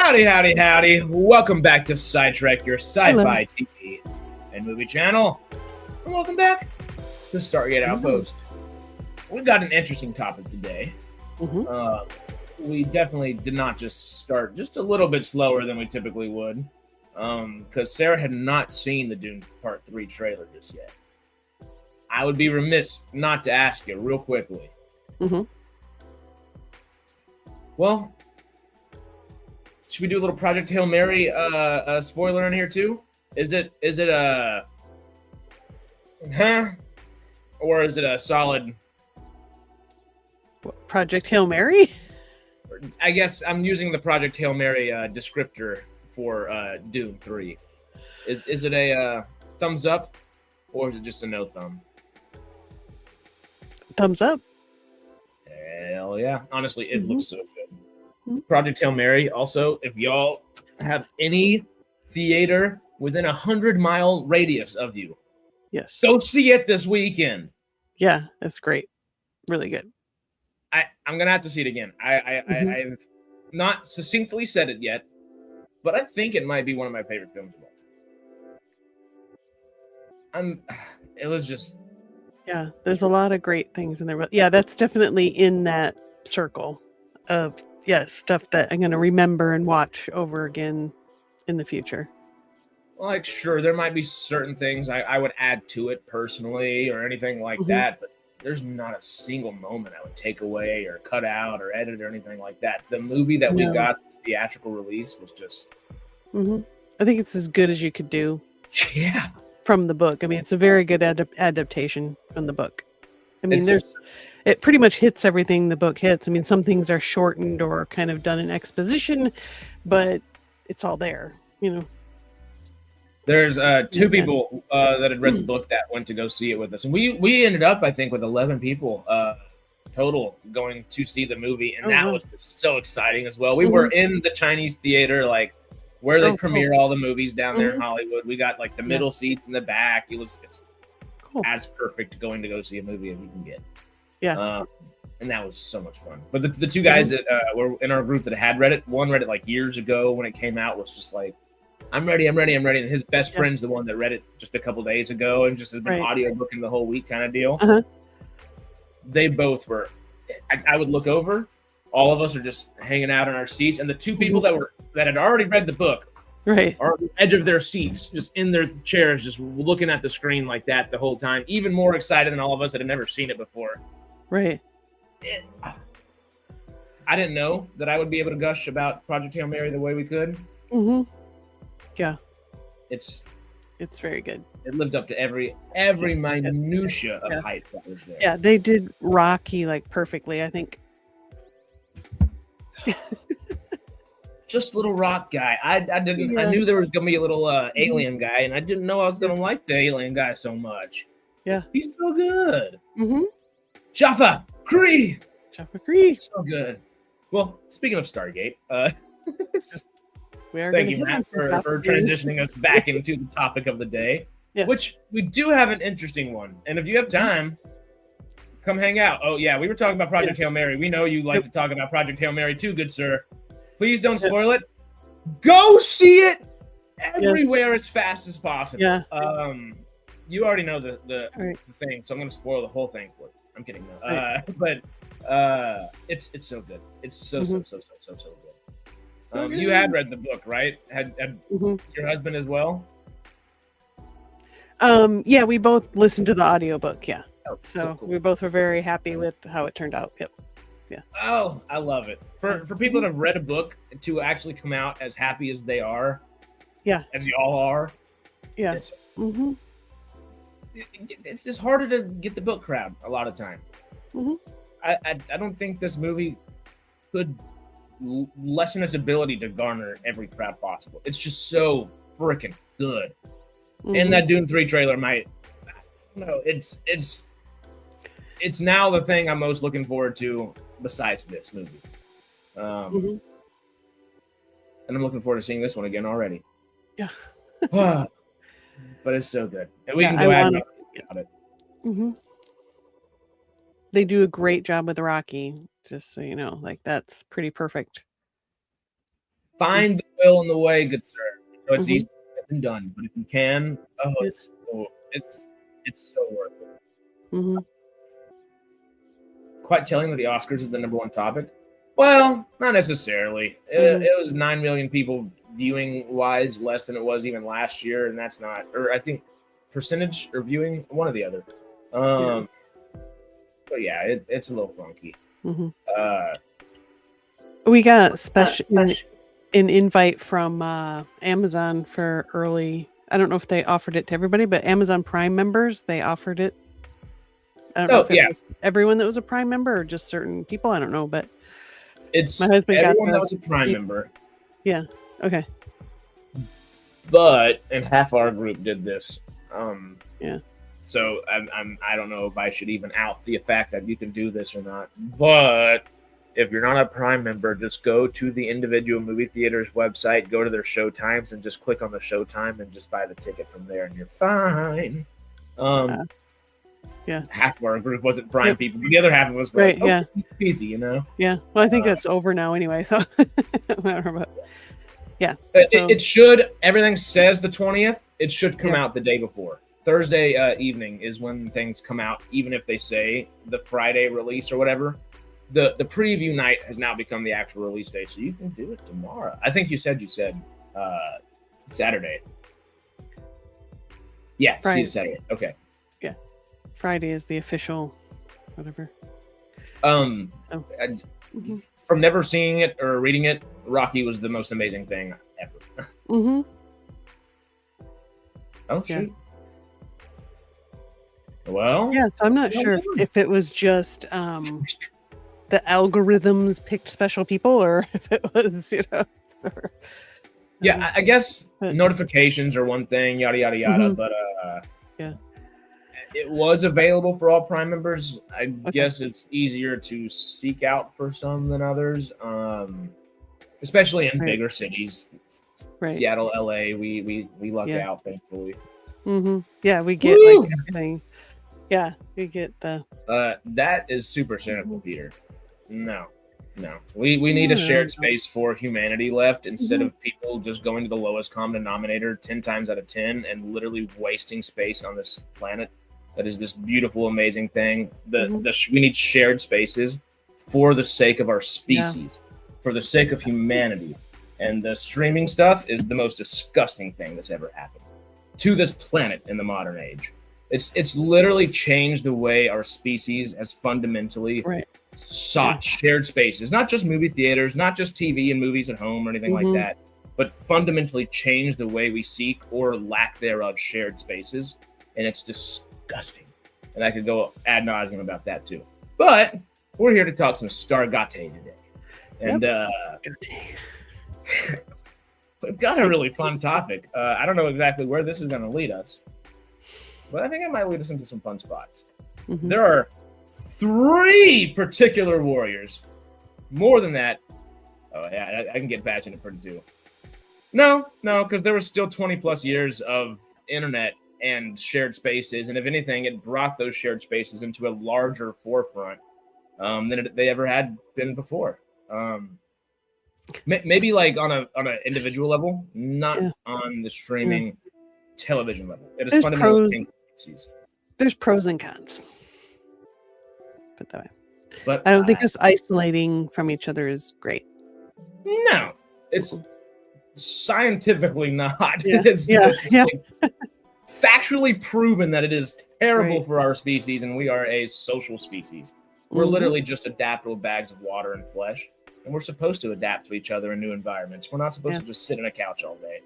Howdy, howdy, howdy. Welcome back to SciTrek, your sci-fi TV and movie channel. And welcome back to Stargate Outpost. We've got an interesting topic today. We definitely did not just start just a little bit slower than we typically would, because Sarah had not seen the Dune Part 3 trailer just yet. I would be remiss not to ask you real quickly. Well, should we do a little Project Hail Mary spoiler in here too? Is it a or is it a solid Project Hail Mary? I guess I'm using the Project Hail Mary descriptor for Dune 3. Is it a thumbs up or is it just a no thumb? Thumbs up. Hell yeah. Honestly, it looks so good. Project Hail Mary. Also, if y'all have any theater within 100-mile radius of you, yes, go see it this weekend. Yeah, that's great. Really good. I'm gonna have to see it again. I've not succinctly said it yet, but I think it might be one of my favorite films of all time. It was just, yeah, there's a lot of great things in there, but yeah, that's definitely in that circle of stuff that I'm gonna remember and watch over again in the future. like, sure, there might be certain things I would add to it personally or anything like that, but there's not a single moment I would take away or cut out or edit or anything like that. The movie that we got, the theatrical release, was just... I think it's as good as you could do. Yeah. From the book. I mean, it's a very good adaptation from the book. I mean, it pretty much hits everything the book hits. I mean, some things are shortened or kind of done in exposition, but it's all there, you know. There's two people that had read the book that went to go see it with us. And we ended up, I think, with 11 people total going to see the movie. And that was just so exciting as well. We were in the Chinese theater, like where they premiere all the movies down there in Hollywood. We got like the middle seats in the back. It's as perfect going to go see a movie as you can get. Yeah. And that was so much fun. But the two guys that were in our group that had read it, one read it like years ago when it came out, was just like, I'm ready. And his best friend's the one that read it just a couple days ago and just has been audiobooking the whole week kind of deal. They both were, I would look over, all of us are just hanging out in our seats, and the two people that had already read the book are on the edge of their seats, just in their chairs, just looking at the screen like that the whole time, even more excited than all of us that had never seen it before. I didn't know that I would be able to gush about Project Hail Mary the way we could. Yeah, it's very good. It lived up to every minutia of hype that was there. Yeah, they did Rocky like perfectly, I think. Just little rock guy. I knew there was gonna be a little alien guy, and I didn't know I was gonna like the alien guy so much. Yeah, he's so good. Jaffa Cree. So good. Well, speaking of Stargate, thank you, Matt, for transitioning us back into the topic of the day, which we do have an interesting one. And if you have time, come hang out. Oh, yeah, we were talking about Project Hail Mary. We know you like to talk about Project Hail Mary too, good sir. Please don't spoil it. Go see it everywhere as fast as possible. You already know the thing, so I'm going to spoil the whole thing for you. I'm kidding, though. But it's so good. It's so good. You had read the book, right? Had your husband as well? Yeah, we both listened to the audiobook, Oh, so cool. we both were very happy with how it turned out. Yeah. Oh, I love it. For people that have read a book to actually come out as happy as they are, as y'all are, it's harder to get the book crowd a lot of time. I don't think this movie could lessen its ability to garner every crowd possible. It's just so freaking good. And that Dune 3 trailer might, I don't know, it's now the thing I'm most looking forward to besides this movie. And I'm looking forward to seeing this one again already. Yeah. But it's so good. And we can go ahead and talk about it. They do a great job with Rocky, just so you know. Like, that's pretty perfect. Find the will and the way, good sir. So it's Mhm. easy than done, but if you can, it's so worth it. Mm-hmm. Quite telling that the Oscars is the #1 topic. Well, not necessarily. It was 9 million people viewing wise, less than it was even last year, and that's not, or I think percentage or viewing, one or the other. But yeah, it's a little funky. Mm-hmm. We got an invite from Amazon for early. I don't know if they offered it to everybody, but Amazon Prime members, they offered it. I don't know if it was everyone that was a Prime member or just certain people. I don't know, but it's my husband everyone got that was a Prime member. Yeah. Okay. But and half our group did this. Yeah. So I don't know if I should even out the fact that you can do this or not. But if you're not a Prime member, just go to the individual movie theater's website, go to their show times, and just click on the show time and just buy the ticket from there, and you're fine. Yeah. Half of our group wasn't Prime people, but the other half of us were right. Yeah. Easy, you know. Yeah. Well, I think that's over now anyway. So, yeah. It should. Everything says the 20th. It should come out the day before. Thursday evening is when things come out, even if they say the Friday release or whatever. The preview night has now become the actual release day, so you can do it tomorrow. I think you said Saturday. Yeah, see you Saturday. Okay. Yeah, Friday is the official, whatever. From never seeing it or reading it, Rocky was the most amazing thing ever. Mm-hmm. Oh shoot. Well. Yeah, so I'm not sure if it was just the algorithms picked special people, or if it was, Yeah, I guess notifications are one thing, yada yada yada, but it was available for all Prime members. I guess it's easier to seek out for some than others, especially in bigger cities. Seattle, LA, we luck out, thankfully. Yeah, we get like everything. Yeah, we get the. That is super cynical, Peter. No. We need a shared space for humanity left instead of people just going to the lowest common denominator 10 times out of 10 and literally wasting space on this planet. That is this beautiful, amazing thing. We need shared spaces for the sake of our species, for the sake of humanity. And the streaming stuff is the most disgusting thing that's ever happened to this planet in the modern age. It's literally changed the way our species has fundamentally sought shared spaces, not just movie theaters, not just TV and movies at home or anything like that, but fundamentally changed the way we seek or lack thereof shared spaces. And it's disgusting. And I could go ad nauseum about that too. But we're here to talk some Stargate today. And we've got a really fun topic. I don't know exactly where this is going to lead us, but I think it might lead us into some fun spots. There are 3 particular warriors. More than that. Oh, yeah, I can get passionate for 2. No, because there was still 20 plus years of internet and shared spaces. And if anything, it brought those shared spaces into a larger forefront than they ever had been before. Maybe like on an individual level, not on the streaming television level. It is fundamentally there's pros and cons. Put that way. But I don't think us isolating from each other is great. No, it's scientifically not. Yeah. It's factually proven that it is terrible for our species, and we are a social species. We're literally just adaptable bags of water and flesh, and we're supposed to adapt to each other in new environments. We're not supposed to just sit on a couch all day.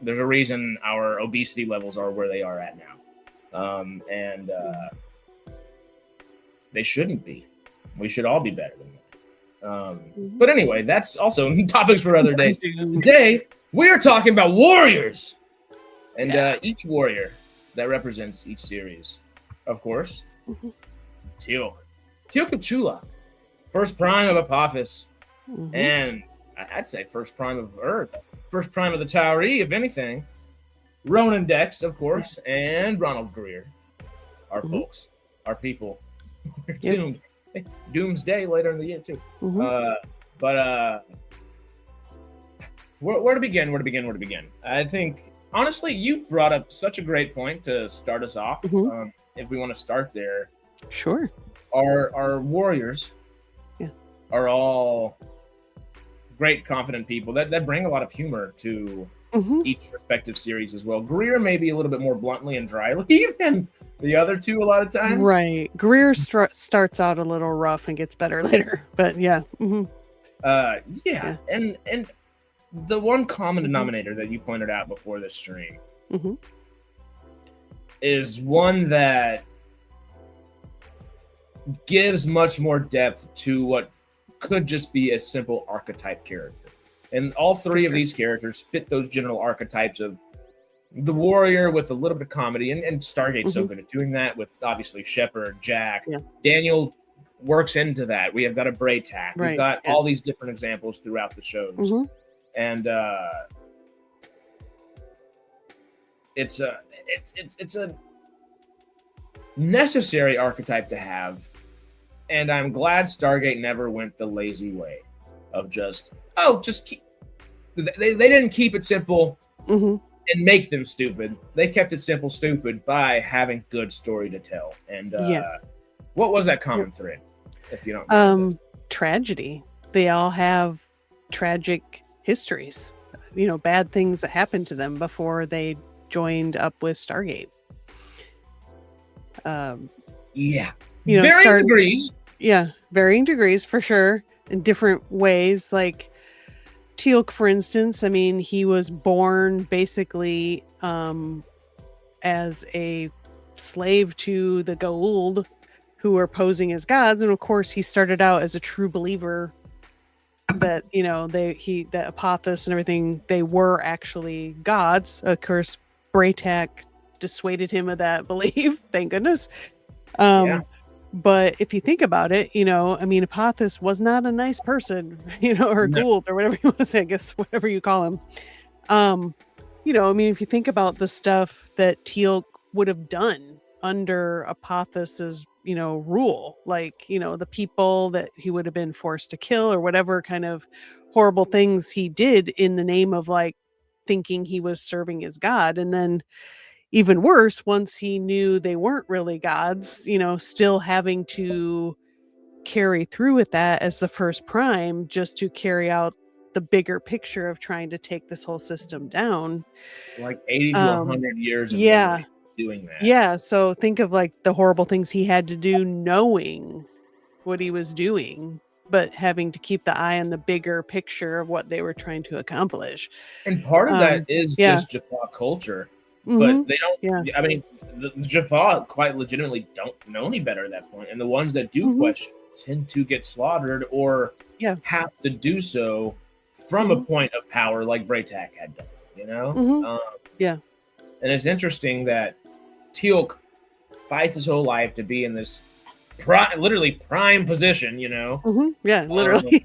There's a reason our obesity levels are where they are at now. And they shouldn't be. We should all be better than that. But anyway, that's also topics for other days. Today, we are talking about warriors. And each warrior that represents each series. Of course, Teal'c of Chula, first prime of Apophis, and I'd say first prime of Earth, first prime of the Tauri, if anything. Ronan Dex, of course, and Ronald Greer, our folks, our people. We're doomed. Doomsday later in the year too. But Where to begin? I think, honestly, you brought up such a great point to start us off. Mhm. If we want to start there, Sure. our warriors Yeah. are all great, confident people that bring a lot of humor to Mhm. each respective series as well. Greer maybe a little bit more bluntly and dryly than the other two a lot of times. Right. Greer starts out a little rough and gets better later, but yeah. Mhm. Yeah, and the one common Mhm. denominator that you pointed out before this stream Mhm. is one that gives much more depth to what could just be a simple archetype character. And all three of Sure. these characters fit those general archetypes of the warrior with a little bit of comedy, and Stargate's so Mhm. good at doing that with obviously Shepard, Jack, Yeah. Daniel works into that. We have got a Braytac. We've Right. got Yeah. all these different examples throughout the shows. Mhm. And it's a necessary archetype to have, and I'm glad Stargate never went the lazy way of just keep. They didn't keep it simple Mhm. and make them stupid. They kept it simple, stupid by having good story to tell. And Yeah. what was that common thread? If you don't mind Tragedy. They all have tragic histories. Bad things that happened to them before they joined up with Stargate. yeah, Varying varying degrees. Yeah, varying degrees for sure, in different ways. Like Teal'c, for instance, I mean, he was born basically as a slave to the Goa'uld, who were posing as gods, and of course, he started out as a true believer that that Apophis and everything, they were actually gods. Of course, Braytac dissuaded him of that belief. Thank goodness. Yeah. But if you think about it, I mean, Apophis was not a nice person, or No. Goa'uld, or whatever you want to say, I guess, whatever you call him. I mean, if you think about the stuff that Teal'c would have done under Apothis's, rule, like, the people that he would have been forced to kill, or whatever kind of horrible things he did in the name of, like, thinking he was serving his god. And then even worse, once he knew they weren't really gods, still having to carry through with that as the first prime, just to carry out the bigger picture of trying to take this whole system down. Like 80 to 100 years of Yeah. memory doing that. Yeah. So think of like the horrible things he had to do knowing what he was doing, but having to keep the eye on the bigger picture of what they were trying to accomplish. And part of that is yeah. just Jaffa culture. Mhm. But they don't. Yeah. I mean, the Jaffa quite legitimately don't know any better at that point, and the ones that do Mhm. question tend to get slaughtered or Yeah. have to do so from a point of power, like Braytac had done. Mhm. Yeah. And it's interesting that Teal'c fights his whole life to be in this literally prime position. Mhm. Yeah. Literally.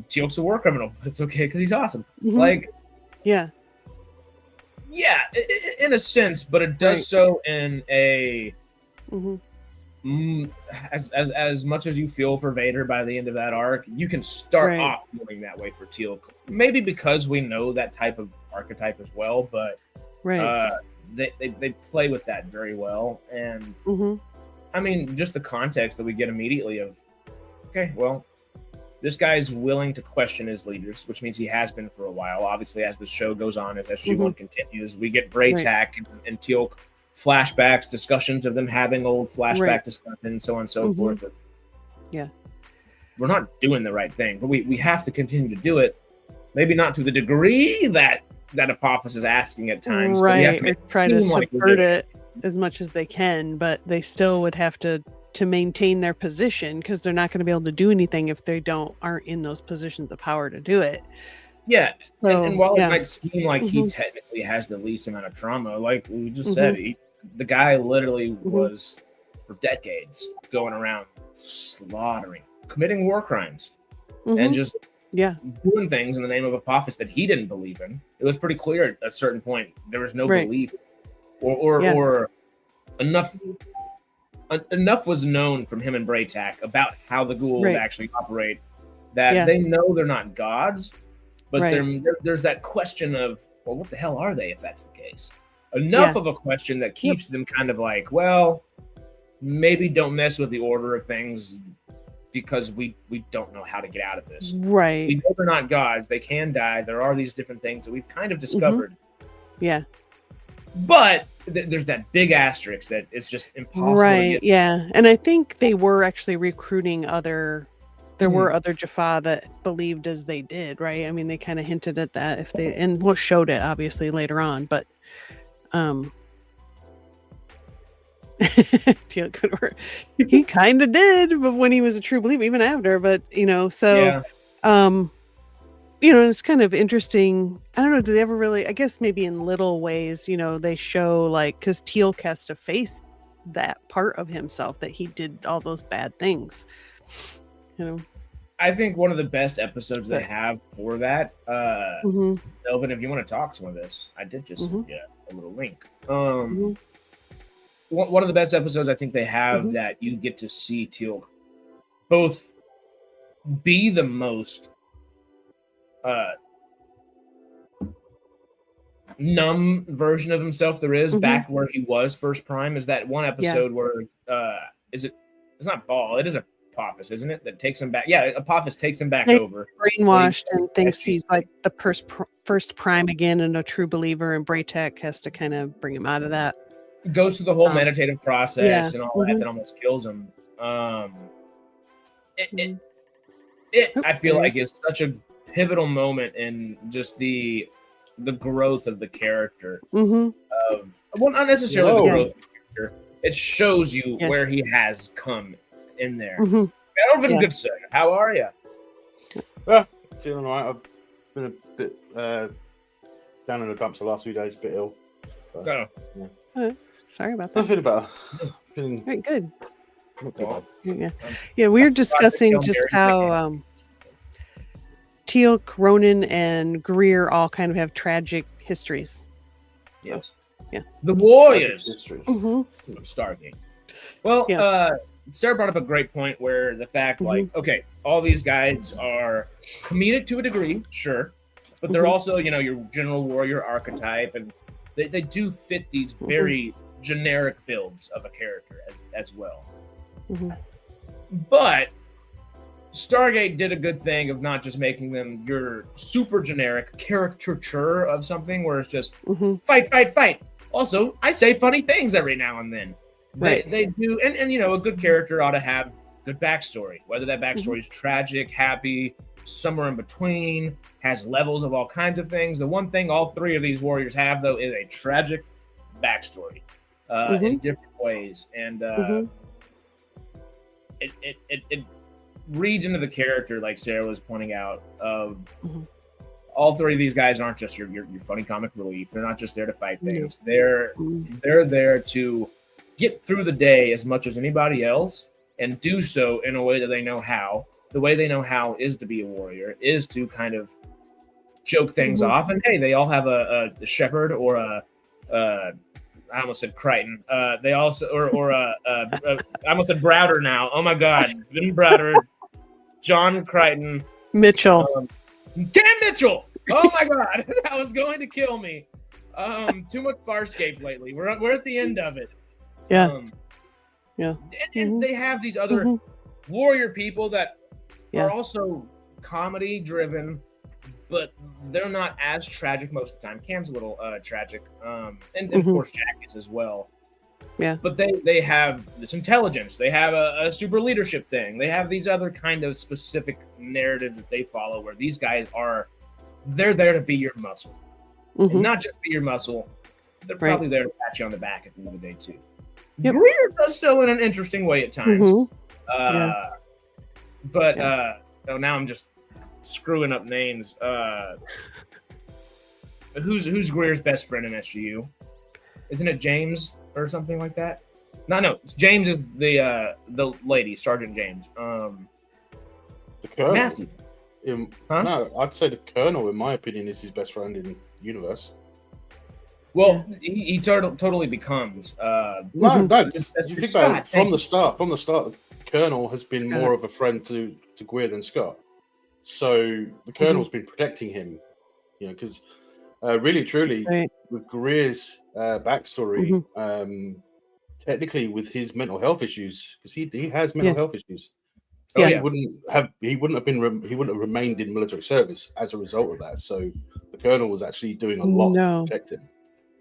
Teal'c's a war criminal. It's okay because he's awesome. Mhm. Like, Yeah. yeah, in a sense, but it does Right. so in a Mhm. as much as you feel for Vader by the end of that arc, you can start Right. off feeling that way for Teal'c. Maybe because we know that type of archetype as well, but Right. they play with that very well. And Mhm. I mean, just the context that we get immediately of, okay, well, this guy's willing to question his leaders, which means he has been for a while. Obviously, as the show goes on, as SG-1 continues, we get Braytac and Teal'c flashbacks, discussions of them having old flashback discussions, so on and so forth. Yeah. We're not doing the right thing, but we have to continue to do it. Maybe not to the degree that Apophis is asking at times. But we have Right. to Or try to seem like we're subvert doing it as much as they can, but they still would have to maintain their position, because they're not going to be able to do anything if they aren't in those positions of power to do it. Yeah. So, and while yeah. it might seem like he technically has the least amount of trauma, like we just said, the guy literally was for decades going around slaughtering, committing war crimes, and just doing things in the name of Apophis that he didn't believe in. It was pretty clear at a certain point there was no belief, or enough was known from him and Braytac about how the Goa'uld actually operate that they know they're not gods, But there's that question of, well, what the hell are they if that's the case? Enough of a question that keeps them kind of like, well, maybe don't mess with the order of things because we don't know how to get out of this. Right. We know they're not gods. They can die. There are these different things that we've kind of discovered. Yeah. But there's that big asterisk that it's just impossible. Right. Yeah. And I think they were actually recruiting there were other Jaffa that believed as they did, right? I mean, they kind of hinted at that and showed it obviously later on, but he kind of did, but when he was a true believer, even after, but it's kind of interesting. I don't know, do they ever really, I guess maybe in little ways, they show like, because Teal'c has to face that part of himself that he did all those bad things, I think one of the best episodes they have for that, Melvin, if you want to talk some of this, I did just get a little link. One of the best episodes I think they have that you get to see Teal'c both be the most numb version of himself there is back where he was first prime is that one episode where it's not Ball, it is Apophis, isn't it? That takes him back. Yeah, Apophis takes him back over. Brainwashed and thinks he's like the first prime again and a true believer, and Braytek has to kind of bring him out of that. Goes through the whole meditative process and all that almost kills him. I feel like it's such a pivotal moment in just the growth of the character. Not necessarily the growth of the character. It shows you where he has come in there. Melvin, good sir, how are you? Feeling all right. I've been a bit down in the dumps the last few days, a bit ill. So, sorry about that. I feel better. Right, good. Yeah, we were discussing just how Teal'c, Ronan, and Greer all kind of have tragic histories. Yes. Yeah. The Warriors of Stargate. Well, Sarah brought up a great point where the fact, like, okay, all these guys are comedic to a degree, sure, but they're also, your general warrior archetype, and they do fit these very generic builds of a character as well. But Stargate did a good thing of not just making them your super generic caricature of something where it's just fight, fight, fight. Also, I say funny things every now and then. They do, and a good character ought to have good backstory. Whether that backstory is tragic, happy, somewhere in between, has levels of all kinds of things. The one thing all three of these warriors have, though, is a tragic backstory in different ways, and it reads into the character, like Sarah was pointing out. Of all three of these guys aren't just your funny comic relief. They're not just there to fight things. They're there to get through the day as much as anybody else, and do so in a way that they know how. The way they know how is to be a warrior, is to kind of joke things off. And hey, they all have a shepherd or I almost said Crichton. They also I almost said Browder now. Oh my God, Jim Browder, John Crichton, Mitchell, Dan Mitchell. Oh my God, that was going to kill me. Too much Farscape lately. We're at the end of it. And they have these other warrior people that are also comedy driven, but they're not as tragic most of the time. Cam's a little tragic, and of course Jack is as well. But they have this intelligence. They have a super leadership thing. They have these other kind of specific narratives that they follow, where these guys they're there to be your muscle, and not just be your muscle. They're probably there to pat you on the back at the end of the day too. Greer does so in an interesting way at times. But now I'm just screwing up names. Who's Greer's best friend in SGU? Isn't it James or something like that? No. James is the lady, Sergeant James. The Colonel. Matthew. No, I'd say the Colonel, in my opinion, is his best friend in the universe. Well, he totally becomes. No. You think about it from the start. From the start, the Colonel has been more of a friend to Greer than Scott. So the Colonel's been protecting him, you know, because really, truly, Right. with Greer's backstory, technically with his mental health issues, because he has mental health issues. Oh, Yeah. He wouldn't have remained in military service as a result of that. So the Colonel was actually doing a lot to protect him.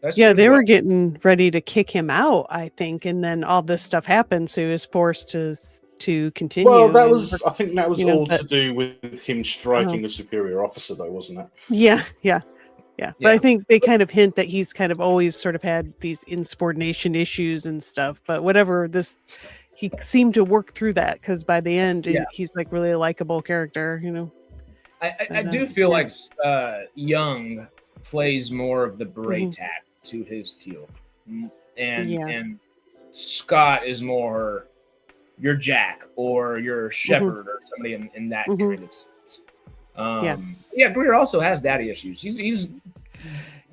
That's Yeah, true they as were well. getting ready to kick him out, I think, and then all this stuff happened, so he was forced to continue. Well, that and was work- I think that was you know, all but- to do with him striking a superior officer, though, wasn't it? Yeah. But Yeah. I think they kind of hint that he's kind of always sort of had these insubordination issues and stuff. But whatever, he seemed to work through that because by the end, he's like really a likable character, you know. I do feel like Young plays more of the beret tack to his Teal, and Scott is more your Jack or your Shepherd or somebody in that kind of sense. Greer also has daddy issues. He's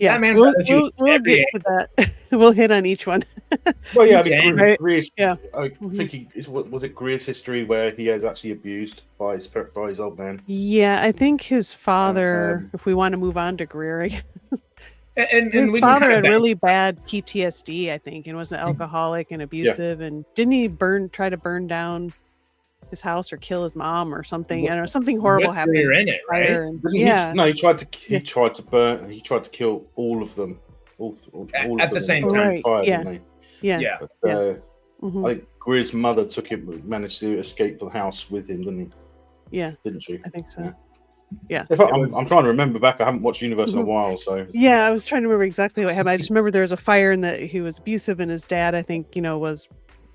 that man's got issues we'll get to that. We'll hit on each one. Well, yeah, I mean, Greer's, Yeah. I think was it Greer's history where he was actually abused by his old man? Yeah, I think his father. If we want to move on to Greer, and his we father had really bad PTSD, I think, and was an alcoholic and abusive. And didn't he try to burn down his house or kill his mom or something? I don't know, something horrible happened. Greer in it, right? He tried to kill all of them. All at of the them same time. Fire, Yeah. didn't Yeah. But, I think Greer's mother managed to escape the house with him, didn't he? Yeah. Didn't she? I think so. Yeah. I'm trying to remember back. I haven't watched Universe in a while, so. Yeah, I was trying to remember exactly what happened. I just remember there was a fire and that he was abusive, and his dad, I think, was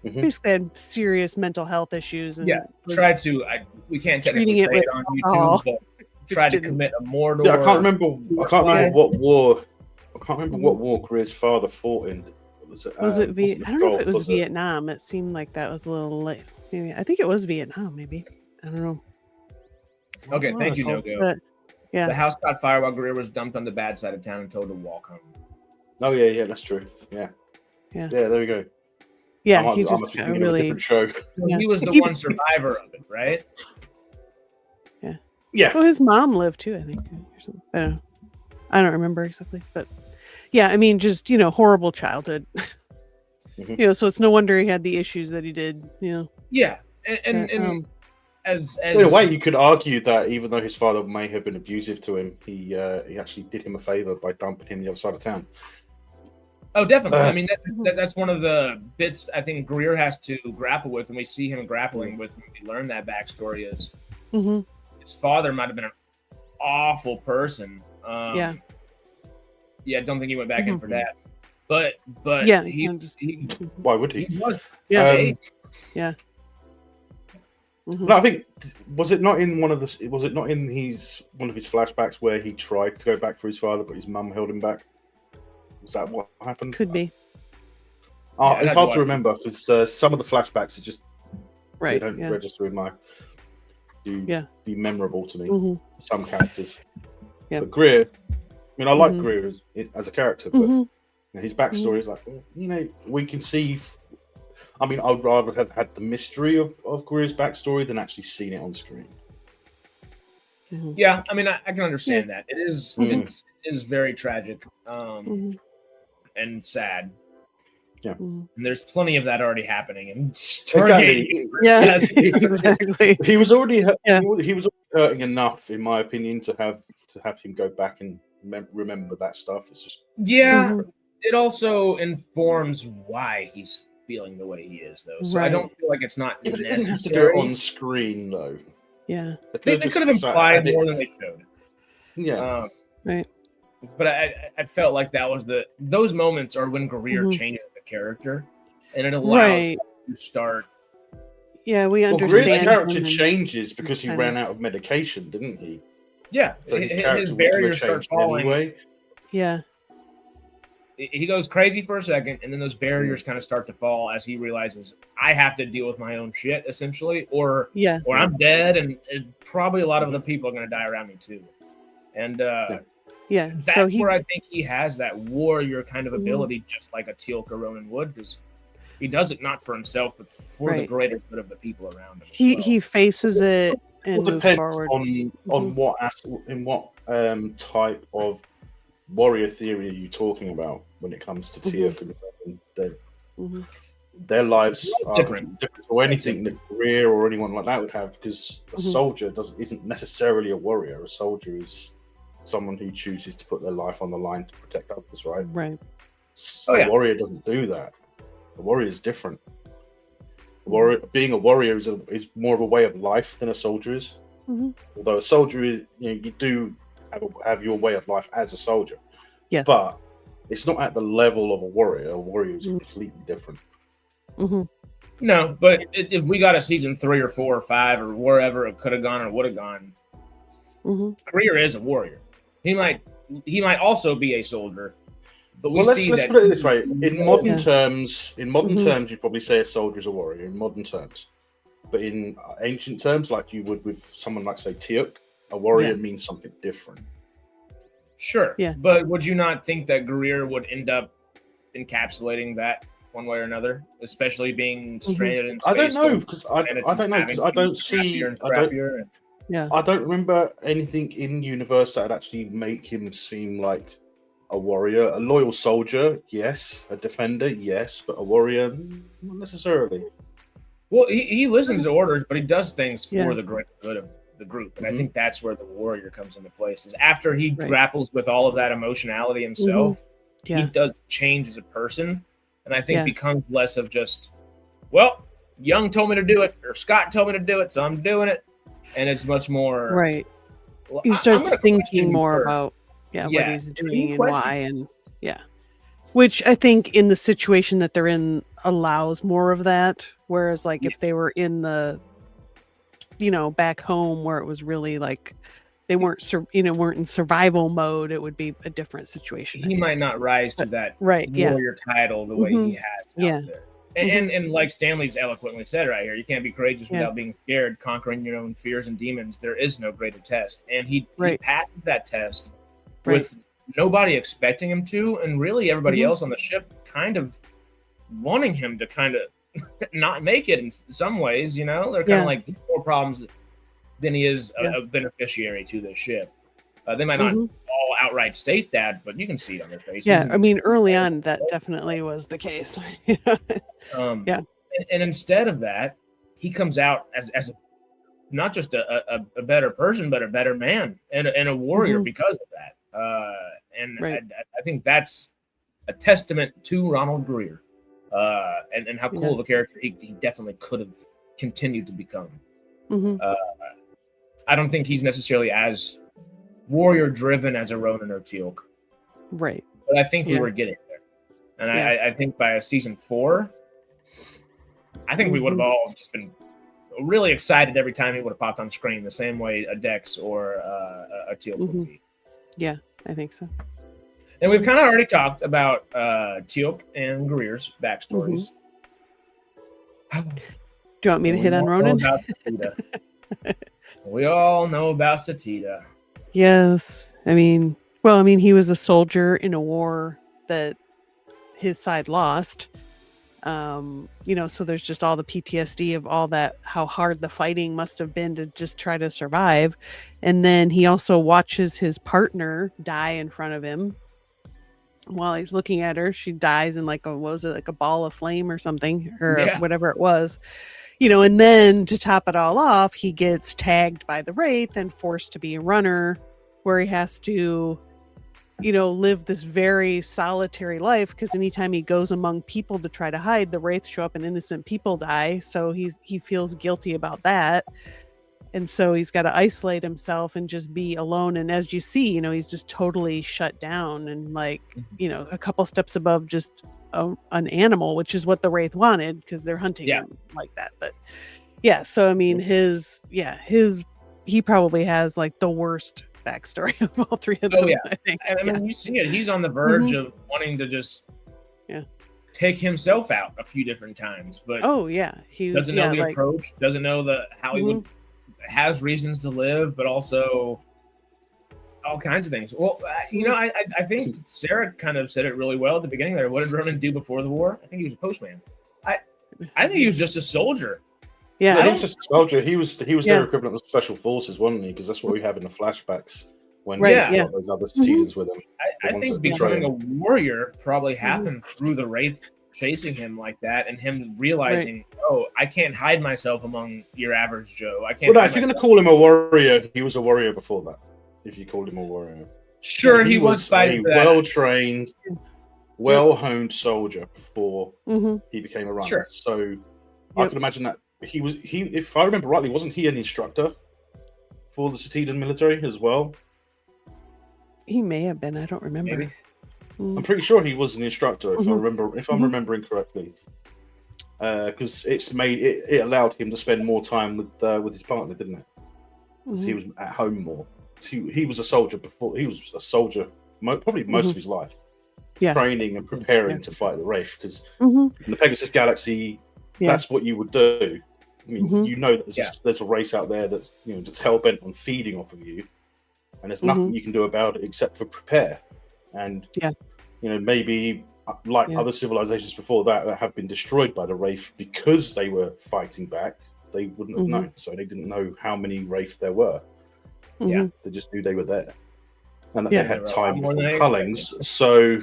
basically had serious mental health issues. And tried to. We can't technically say it on YouTube, but tried to commit a mortal. Yeah, I can't remember what war. I can't remember what war Greer's father fought in. Was it I don't know if it was Vietnam. It seemed like that was a little late. Maybe I think it was Vietnam. Maybe I don't know. Okay, thank you, No-Go. But, the house caught fire while Greer was dumped on the bad side of town and told to walk home. Oh yeah, that's true. Yeah. There we go. Yeah, he just got a really different show. Yeah. He was the one survivor of it, right? Yeah. Well, his mom lived too, I think. I don't remember exactly, but yeah, I mean, just horrible childhood. So it's no wonder he had the issues that he did. Yeah, and as in a way, you could argue that even though his father may have been abusive to him, he actually did him a favor by dumping him the other side of town. Oh, definitely. I mean, that's one of the bits I think Greer has to grapple with, and we see him grappling with when we learn that backstory is his father might have been an awful person. I don't think he went back in for that. But he why would he? He was. No, I think was it not in one of his flashbacks where he tried to go back for his father, but his mum held him back? Was that what happened? Could be. It's hard to remember because some of the flashbacks are just they don't register in my be memorable to me. Some characters. But Greer, I mean, I like Greer as a character, but his backstory is like, we can see. I mean, I would rather have had the mystery of Greer's backstory than actually seen it on screen. Yeah, I mean, I can understand that. It is very tragic and sad. Yeah, and there's plenty of that already happening in Stargate. Exactly. Yeah, exactly. He was already he was hurting enough, in my opinion, to have him go back and remember that stuff. It's just it also informs why he's feeling the way he is, though. So I don't feel like it's not necessary. They didn't have to do it on screen, though. Yeah, they could have implied more than they showed. Yeah, right. But I felt like that was those moments are when Greer changes the character, and it allows him to start. Yeah, we understand. Greer's character changes because he ran out of medication, didn't he? Yeah, so his barriers start falling anyway. Yeah. He goes crazy for a second, and then those barriers kind of start to fall as he realizes I have to deal with my own shit, essentially, or I'm dead, and probably a lot of other people are going to die around me too. And that's where I think he has that warrior kind of ability, just like a Teal'c Ronan would, because he does it not for himself, but for the greater good of the people around him. He faces it and move forward. On what type of warrior theory are you talking about when it comes to Teal'c and their lives are different or anything that Greer or anyone like that would have, because a soldier isn't necessarily a warrior. A soldier is someone who chooses to put their life on the line to protect others, right? Right. A warrior doesn't do that. A warrior is different. Being a warrior is more of a way of life than a soldier is. Although a soldier is, you do have your way of life as a soldier. Yes. But it's not at the level of a warrior. A warrior is completely different. No, but if we got a season 3 or 4 or 5 or wherever it could have gone or would have gone, Greer is a warrior. He might also be a soldier. But let's put it this way: in modern terms, you'd probably say a soldier is a warrior in modern terms. But in ancient terms, like you would with someone like, say, Teal'c, a warrior means something different. Sure. Yeah. But would you not think that Greer would end up encapsulating that one way or another, especially being stranded in space? I don't know, because I don't see. I don't remember anything in universe that would actually make him seem like a warrior. A loyal soldier, yes. A defender, yes. But a warrior, not necessarily. Well, he listens to orders, but he does things for the great good of the group. And I think that's where the warrior comes into place. Is after he grapples with all of that emotionality himself, he does change as a person. And I think becomes less of just, well, Young told me to do it, or Scott told me to do it, so I'm doing it. And it's much more... Right. Well, he starts thinking more about what he's doing and why. And which I think in the situation that they're in allows more of that. Whereas like if they were in the, back home where it was really like they weren't in survival mode, it would be a different situation. He might not rise to that warrior title the way he has out there. And like Stanley's eloquently said right here, you can't be courageous without being scared, conquering your own fears and demons. There is no greater test. And he passed that test with nobody expecting him to, and really everybody else on the ship kind of wanting him to kind of not make it in some ways, They're kind of like, he's more problems than he is a beneficiary to the ship. They might not all outright state that, but you can see it on their faces. Yeah, I mean, early on, that definitely was the case. And instead of that, he comes out as not just a better person, but a better man and a warrior because of that. I think that's a testament to Ronald Greer and how cool of a character he definitely could have continued to become. I don't think he's necessarily as warrior driven as a Ronan or Teal'c. Right. But I think we were getting there. And I think by season 4, I think we would have all just been really excited every time he would have popped on screen, the same way a Dex or a Teal'c would be. Yeah, I think so. And we've kind of already talked about Teal'c and Greer's backstories. Do you want me to hit on Ronan? We all know about Satita. Yes. I mean, he was a soldier in a war that his side lost. So there's just all the PTSD of all that, how hard the fighting must have been to just try to survive. And then he also watches his partner die in front of him while he's looking at her. She dies in like a ball of flame or something, or whatever it was. And then to top it all off, he gets tagged by the Wraith and forced to be a runner, where he has to, live this very solitary life, because anytime he goes among people to try to hide, the Wraiths show up and innocent people die. So he feels guilty about that. And so he's got to isolate himself and just be alone. And as you see, he's just totally shut down and like, a couple steps above just an animal, which is what the Wraith wanted, because they're hunting him like that. But so I mean, he probably has like the worst backstory of all three of them. I think. I mean, you see it. He's on the verge of wanting to just take himself out a few different times, but he doesn't know the approach, doesn't know how he would has reasons to live, but also all kinds of things. Well, I think Sarah kind of said it really well at the beginning there. What did Ronan do before the war? I think he was a postman. I think he was just a soldier. Yeah, he was just a soldier. He was their equivalent of special forces, wasn't he? Because that's what we have in the flashbacks when those other Cetidans with him. I think becoming a warrior probably happened through the Wraith chasing him like that, and him realizing, oh, I can't hide myself among your average Joe. I can't. Well, if you're going to call him a warrior, he was a warrior before that. If you called him a warrior, sure, he was fighting a well-trained, well-honed soldier before he became a runner. Sure. So I can imagine that he if I remember rightly, wasn't he an instructor for the Cetidan military as well? He may have been. I don't remember. Maybe. I'm pretty sure he was an instructor, if I remember. If I'm remembering correctly, because it allowed him to spend more time with his partner, didn't it? Because he was at home more. He was a soldier before. He was a soldier probably most of his life, training and preparing to fight the Wraith. Because in the Pegasus Galaxy, that's what you would do. I mean, you know that there's a race out there that's that's hell bent on feeding off of you, and there's nothing you can do about it except for prepare. And maybe like other civilizations before that have been destroyed by the Wraith because they were fighting back, they wouldn't have known. So they didn't know how many Wraith there were. They just knew they were there, and that they had time for cullings. So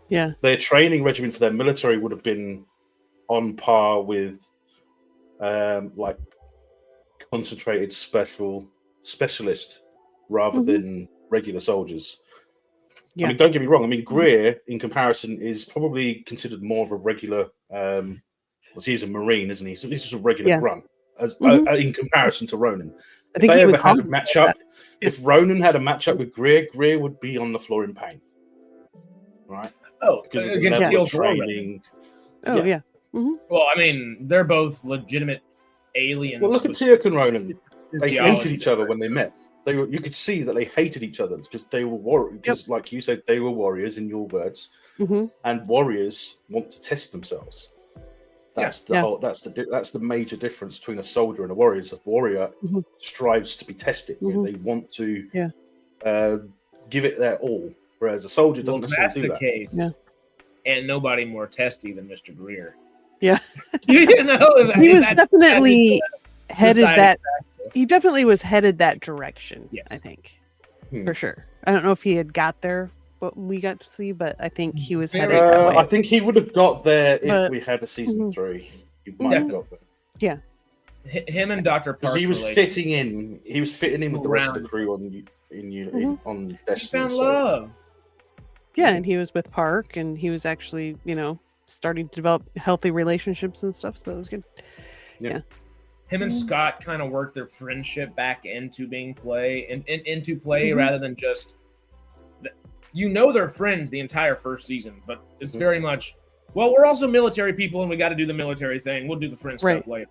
their training regimen for their military would have been on par with like concentrated specialist rather than regular soldiers. I mean, don't get me wrong. I mean, Greer, in comparison, is probably considered more of a regular. He's a Marine, isn't he? So he's just a regular grunt, in comparison to Ronan. If they ever had a matchup, if Ronan had a matchup with Greer, Greer would be on the floor in pain, right? Oh, because of the level of training. Oh yeah. Well, I mean, they're both legitimate aliens. Well, look at Teal'c and Ronan. They hated each other when they met. You could see that they hated each other because they were warriors. Because, like you said, they were warriors in your words, and warriors want to test themselves. That's the major difference between a soldier and a warrior. A warrior strives to be tested. They want to give it their all, whereas a soldier doesn't necessarily do that. That's the case. And nobody more testy than Mr. Greer. Yeah, he was definitely headed that. He definitely was headed that direction. Yes. I think for sure. I don't know if he had got there, what we got to see, but I think he was headed that way. I think he would have got there if we had a season 3. He might have got there. Yeah. Him and Dr. Park's he was fitting in. He was fitting in with the rest of the crew on Destiny. He found love. Yeah, and he was with Park, and he was actually, starting to develop healthy relationships and stuff. So that was good. Yeah. Him and Scott kind of worked their friendship back into being into play rather than just. They're friends the entire first season, but it's very much. Well, we're also military people, and we got to do the military thing. We'll do the friend stuff later.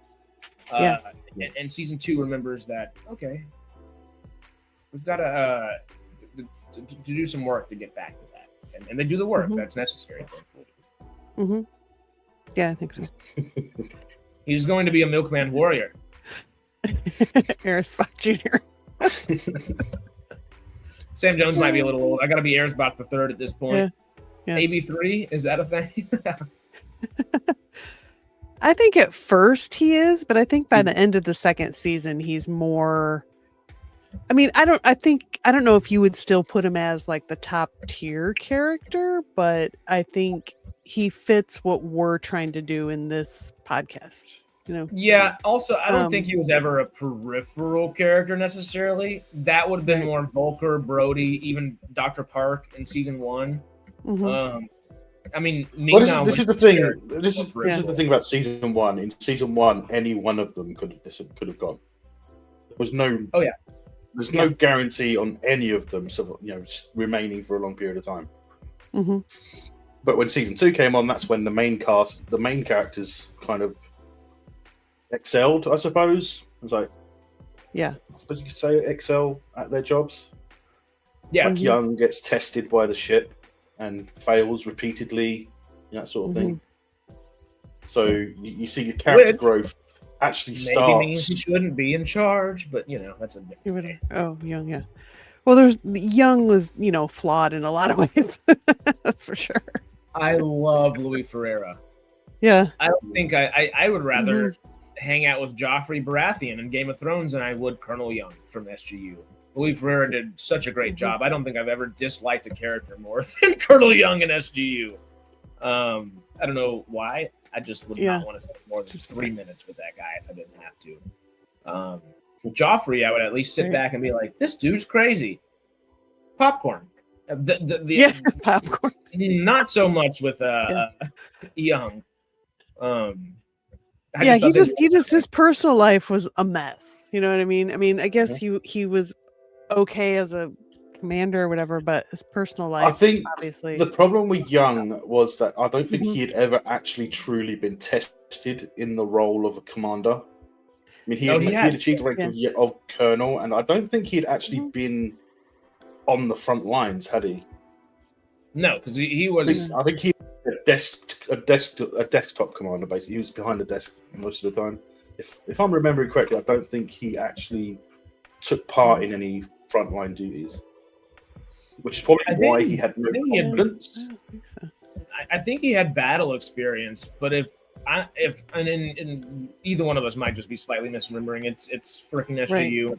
And season 2 remembers that. Okay, we've got to do some work to get back to that, and they do the work that's necessary. Yeah, I think so. He's going to be a milkman warrior. Aerosbach Jr. Sam Jones might be a little old. I got to be Aerosbach the third at this point. Yeah. AB3, is that a thing? I think at first he is, but I think by the end of the second season, he's more. I mean, I don't know if you would still put him as like the top tier character, but I think he fits what we're trying to do in this podcast. Yeah. Also, I don't think he was ever a peripheral character necessarily. That would have been more Volker, Brody, even Dr. Park in season 1. I mean, this is the thing. This is the thing about season 1. In season 1, any one of them could have gone. There was no. Oh yeah. There's no guarantee on any of them, remaining for a long period of time. But when season 2 came on, that's when the main characters kind of excelled, I suppose. It was like, I suppose you could say excel at their jobs. Yeah, like Young gets tested by the ship and fails repeatedly, that sort of thing. So you see your character growth actually starts. Maybe means he shouldn't be in charge, but that's a different. Young, yeah. Well, Young was flawed in a lot of ways. That's for sure. I love Louis Ferreira. Yeah. I don't think I would rather hang out with Joffrey Baratheon in Game of Thrones than I would Colonel Young from SGU. Louis Ferreira did such a great job. I don't think I've ever disliked a character more than Colonel Young in SGU. I don't know why. I just would not want to spend more than 3 minutes with that guy if I didn't have to. Joffrey, I would at least sit back and be like, this dude's crazy. Popcorn. Popcorn. Not so much with Young. His personal life was a mess. You know what I mean? I mean, I guess he was okay as a commander or whatever, but his personal life, I think obviously. The problem with Young was that I don't think he had ever actually truly been tested in the role of a commander. I mean, he had achieved the rank of colonel, and I don't think he had actually been on the front lines, had he? No, because he was. I think he was a desktop commander. Basically, he was behind the desk most of the time. If I'm remembering correctly, I don't think he actually took part in any frontline duties, which is probably why he had no confidence. I think he had battle experience, but in either one of us might just be slightly misremembering. It's freaking SGU.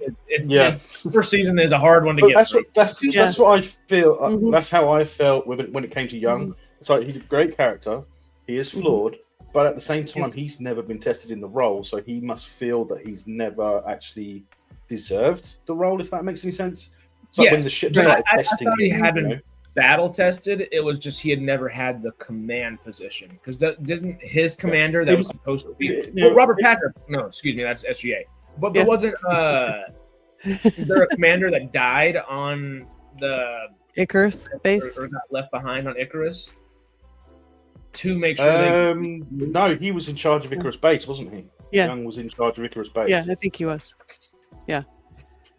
Right. First season is a hard one to get. That's what I feel. That's how I felt when it came to Young. It's like he's a great character. He is flawed, but at the same time, he's never been tested in the role, so he must feel that he's never actually deserved the role. If that makes any sense. It's like when the ship started testing him. He hadn't battle tested. It was just he had never had the command position, because didn't his commander that was supposed to be Robert Patrick? No, excuse me, that's SGA. But wasn't there a commander that died on the Icarus base or got left behind on Icarus to make sure? No, he was in charge of Icarus base, wasn't he? Yeah, Young was in charge of Icarus base. Yeah, I think he was. Yeah.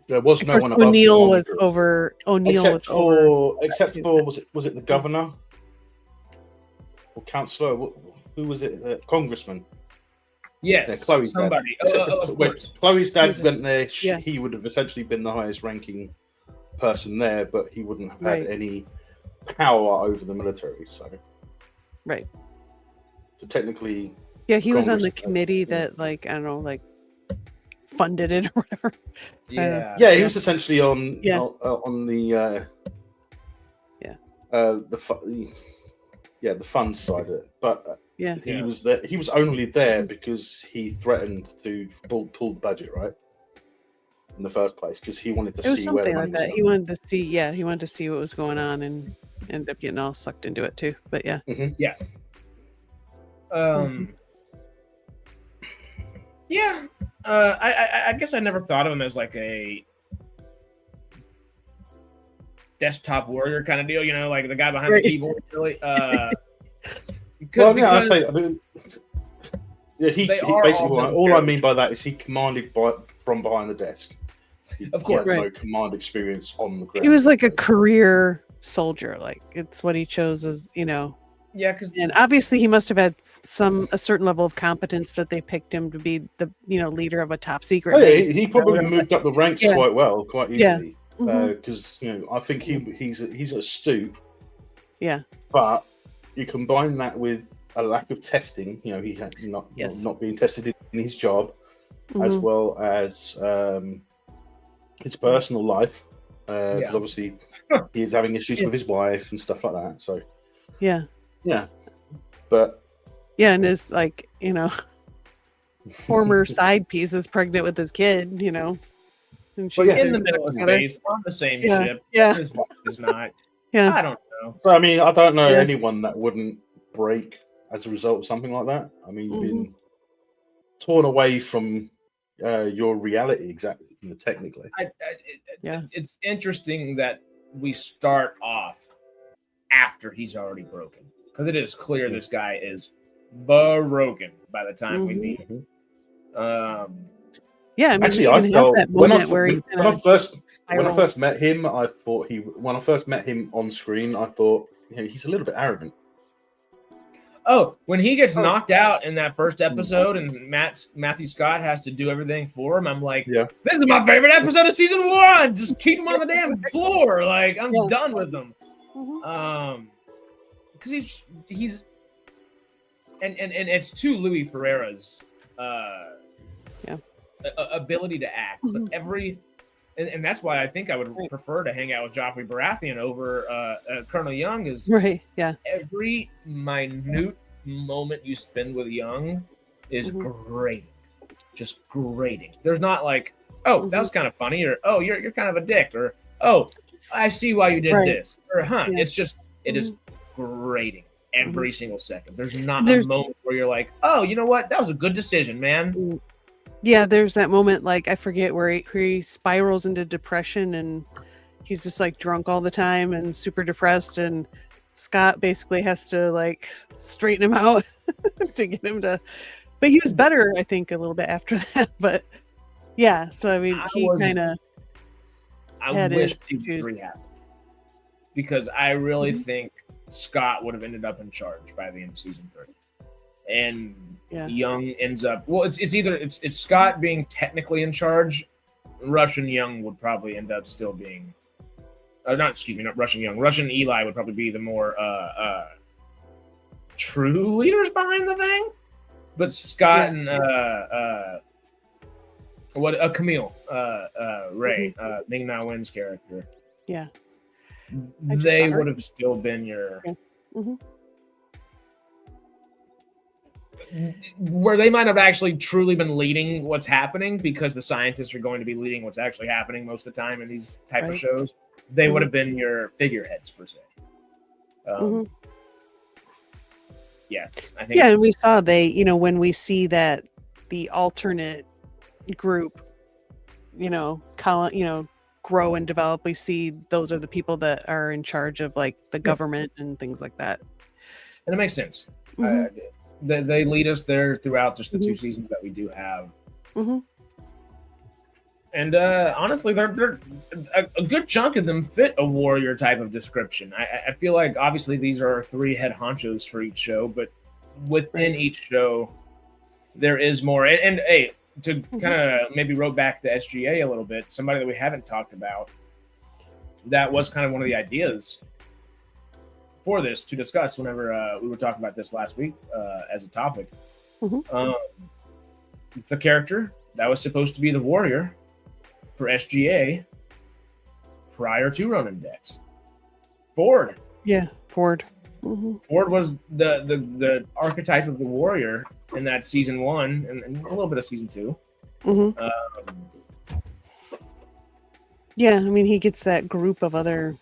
There was no one above O'Neill was over. Except for was it the governor or councillor? Who was it? Congressman. Yes, Chloe's somebody. Dad. When Chloe's dad went there, he would have essentially been the highest ranking person there, but he wouldn't have had any power over the military. So, So technically, he was on the committee that, like, I don't know, like, funded it or whatever. He was essentially on the the fund side of it, but he was there. He was only there because he threatened to pull the budget, right, in the first place, because he wanted to see where the money was. He wanted to see, he wanted to see what was going on, and ended up getting all sucked into it too. But I guess I never thought of him as like a desktop warrior kind of deal, you know, like the guy behind the keyboard. Really, he basically. All I mean by that is he commanded from behind the desk. Of course, no command experience on the ground. He was like a career soldier. Like, it's what he chose as, you know. Yeah, and obviously he must have had a certain level of competence that they picked him to be the leader of a top secret. He probably moved up the ranks quite easily. Because I think he's astute. Yeah. But you combine that with a lack of testing. He had not being tested in his job, as well as his personal life. Because obviously he is having issues with his wife and stuff like that. So but and his, like, former side piece is pregnant with his kid, and she's in the middle of space on the same ship. His wife is not. I don't know. So I mean, I don't know anyone that wouldn't break as a result of something like that. I mean, you've been torn away from your reality, exactly. Technically, it's interesting that we start off after he's already broken, because it is clear this guy is broken by the time we meet him. I mean, actually, I felt when I first met him, I thought when I first met him on screen, I thought he's a little bit arrogant. Oh, when he gets knocked out in that first episode and Matthew Scott has to do everything for him, I'm like, this is my favorite episode of season 1. Just keep him on the damn floor. Like, I'm done with him. Because he's and it's to Louis Ferreira's ability to act. But and that's why I think I would prefer to hang out with Joffrey Baratheon over Colonel Young. Is every minute moment you spend with Young is grating, just grating. There's not like, oh, that was kind of funny, or oh, you're kind of a dick, or oh, I see why you did this, or it's just it is grating every single second. There's not a moment where you're like, oh, you know what, that was a good decision, man. Yeah, there's that moment, like I forget where he spirals into depression and he's just like drunk all the time and super depressed, and Scott basically has to like straighten him out to get him to. But he was better, I think, a little bit after that. But yeah, so I mean, he kind of. I wish season 3 happened, because I really think Scott would have ended up in charge by the end of season 3. And Young ends up. Well, it's either Scott being technically in charge. Russian Young would probably end up still being. Not Russian Young. Russian Eli would probably be the more true leaders behind the thing. But Scott and Camille Ray, Ming Na Wen's character. Yeah. They would have still been your. Where they might have actually truly been leading what's happening, because the scientists are going to be leading what's actually happening most of the time in these type of shows. They would have been your figureheads per se. Yeah, I think. Yeah, and we saw when we see that the alternate group, grow and develop, we see those are the people that are in charge of like the government and things like that. And it makes sense. They lead us there throughout just the 2 seasons that we do have. And honestly, they're a good chunk of them fit a warrior type of description. I feel like obviously these are 3 head honchos for each show, but within each show, there is more. And hey, to kind of maybe roll back to SGA a little bit, somebody that we haven't talked about, that was kind of one of the ideas for this to discuss whenever we were talking about this last week as a topic. The character that was supposed to be the warrior for SGA prior to Ronan Dex, Ford. Yeah, Ford. Ford was the archetype of the warrior in that season 1 and a little bit of season 2. Yeah, I mean, he gets that group of other.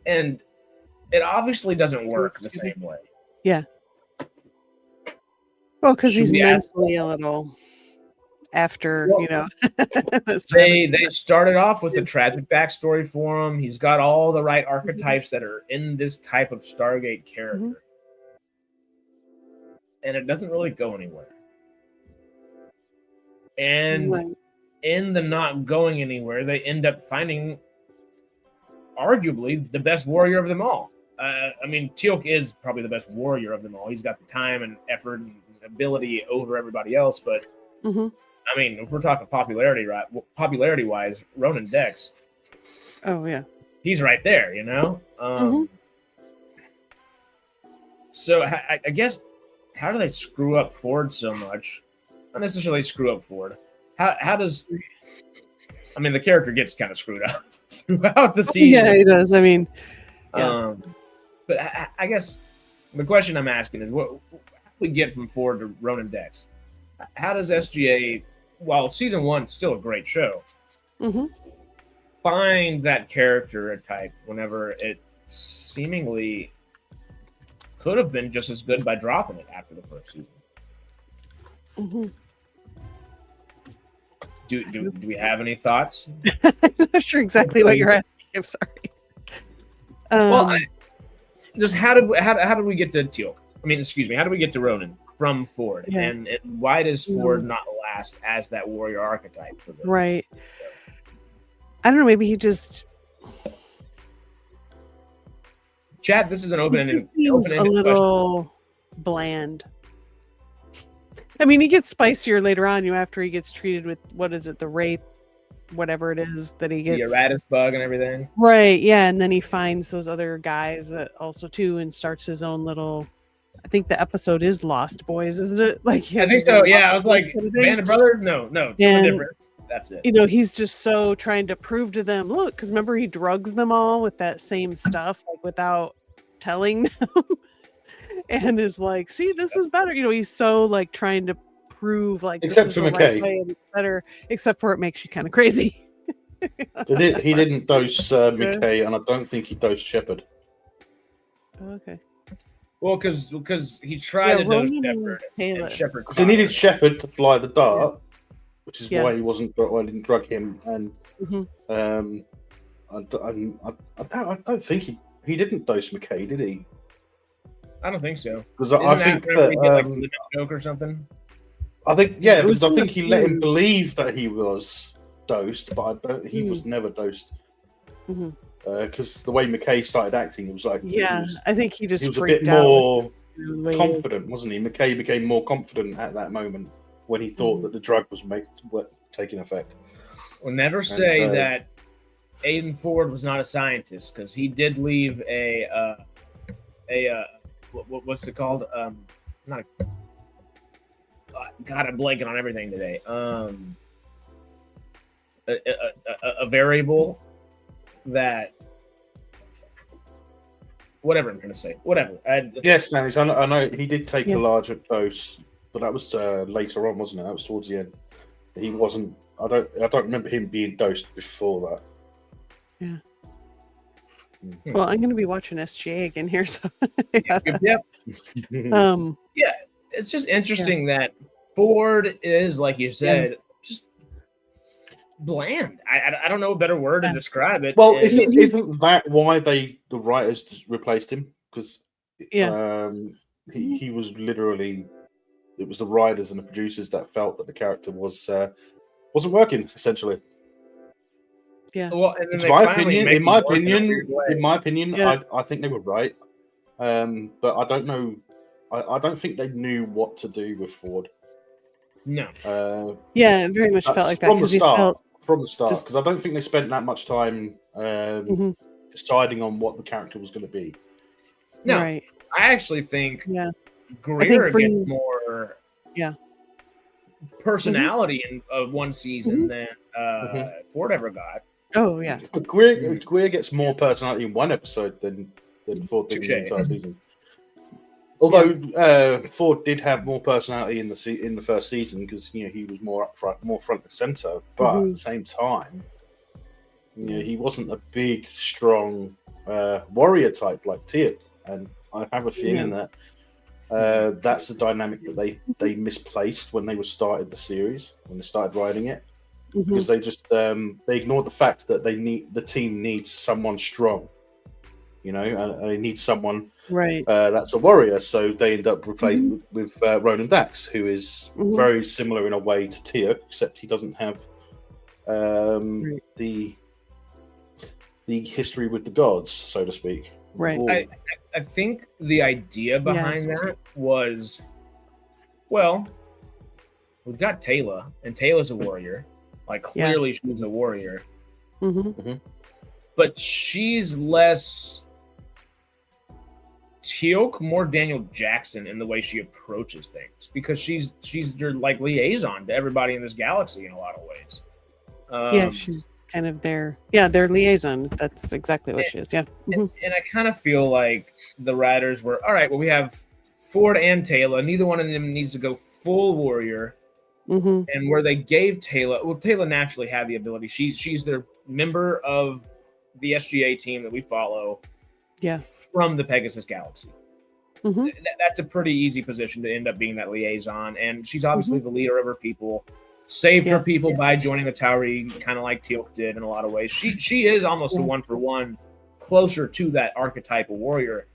And it obviously doesn't work the same way. Yeah. Well, because he's mentally a little after, they started off with a tragic backstory for him. He's got all the right archetypes that are in this type of Stargate character. And it doesn't really go anywhere. And in the not going anywhere, they end up finding arguably the best warrior of them all. I mean, Teal'c is probably the best warrior of them all. He's got the time and effort and ability over everybody else. But I mean, if we're talking popularity-wise, Ronan Dex. Oh yeah, he's right there. So I guess, how do they screw up Ford so much? Not necessarily screw up Ford. How does? I mean, the character gets kind of screwed up throughout the season. Yeah, he does. I mean, but I guess the question I'm asking is, what do we get from Ford to Ronan Dex? How does SGA, while season 1 is still a great show, find that character type whenever it seemingly could have been just as good by dropping it after the first season? Do we have any thoughts? I'm not sure exactly what you're asking. I'm sorry. Well, just how did we get to Teal'c? I mean, excuse me. How did we get to Ronan from Ford? Yeah. And why does Ford not last as that warrior archetype for the right? I don't know. Maybe he just. Chat. This is an open-ended. He seems a little bland. I mean, he gets spicier later on. After he gets treated with the wraith, whatever it is that he gets, the Eratus bug and everything. Right. Yeah, and then he finds those other guys that also too, and starts his own little I think the episode is Lost Boys, isn't it? Like, I think so. Yeah, I was like, Band of Brothers? No, something different. That's it. You know, he's just so trying to prove to them, look, because remember he drugs them all with that same stuff, like without telling them, and is like, see, this is better. You know, he's so like trying to prove like, except for McKay, right better. Except for it makes you kind of crazy. He didn't dose McKay, and I don't think he dosed Shepard. Okay. Well, because he tried to dose Shepard, and Shepard. Because he needed Shepard to fly the dart, which is why he wasn't. Why I didn't drug him, and I don't think he didn't dose McKay, did he? I don't think so. Because I think that like joke or something. I think because I think he let him believe that he was dosed, but he was never dosed. Because the way McKay started acting, it was like I think he was a bit more confident, wasn't he? McKay became more confident at that moment when he thought that the drug was taking effect. We'll never say that Aiden Ford was not a scientist, because he did leave what's it called? Not a. God, I'm blanking on everything today. A variable that. Whatever I'm going to say. Whatever. Yes, Stanley. I know he did take a larger dose, but that was later on, wasn't it? That was towards the end. He wasn't. I don't remember him being dosed before that. Yeah. Well, I'm going to be watching SGA again here, so yeah, it's just interesting that Ford is, like you said, just bland. I don't know a better word to describe it. Well, isn't that why the writers replaced him? Because he was literally, it was the writers and the producers that felt that the character wasn't working, essentially. Yeah. Well, in my opinion, I think they were right. But I don't know. I don't think they knew what to do with Ford. No. It very much felt like that from the start. Because I don't think they spent that much time deciding on what the character was going to be. No, right. I actually think Greer gets more personality in one season than Ford ever got. Oh yeah, Greer gets more personality in one episode than Ford did in the entire season. Although Ford did have more personality in the first season, because he was more upfront, more front and center. But at the same time, he wasn't a big, strong warrior type like Teal'c, and I have a feeling that that's the dynamic that they misplaced when they started the series, when they started writing it. Because they just they ignored the fact that the team needs someone strong, and they need someone that's a warrior. So they end up replacing with Ronan Dax, who is very similar in a way to Teal'c, except he doesn't have the history with the gods, so to speak. Right. I think the idea behind that was, well, we've got Tayla, and Tayla's a warrior. Like, clearly she's a warrior. But she's less Teal'c, more Daniel Jackson in the way she approaches things, because she's your like liaison to everybody in this galaxy in a lot of ways. She's kind of their liaison. That's exactly what she is. Yeah. And I kind of feel like the writers were, all right, well, we have Ford and Tayla. Neither one of them needs to go full warrior. And where they gave Tayla naturally had the ability. She's their member of the SGA team that we follow. From the Pegasus Galaxy. That's a pretty easy position to end up being that liaison, and she's obviously the leader of her people. Saved her people by joining the Tauri, kind of like Teal'c did in a lot of ways. She is almost a 1-for-1, closer to that archetype of warrior.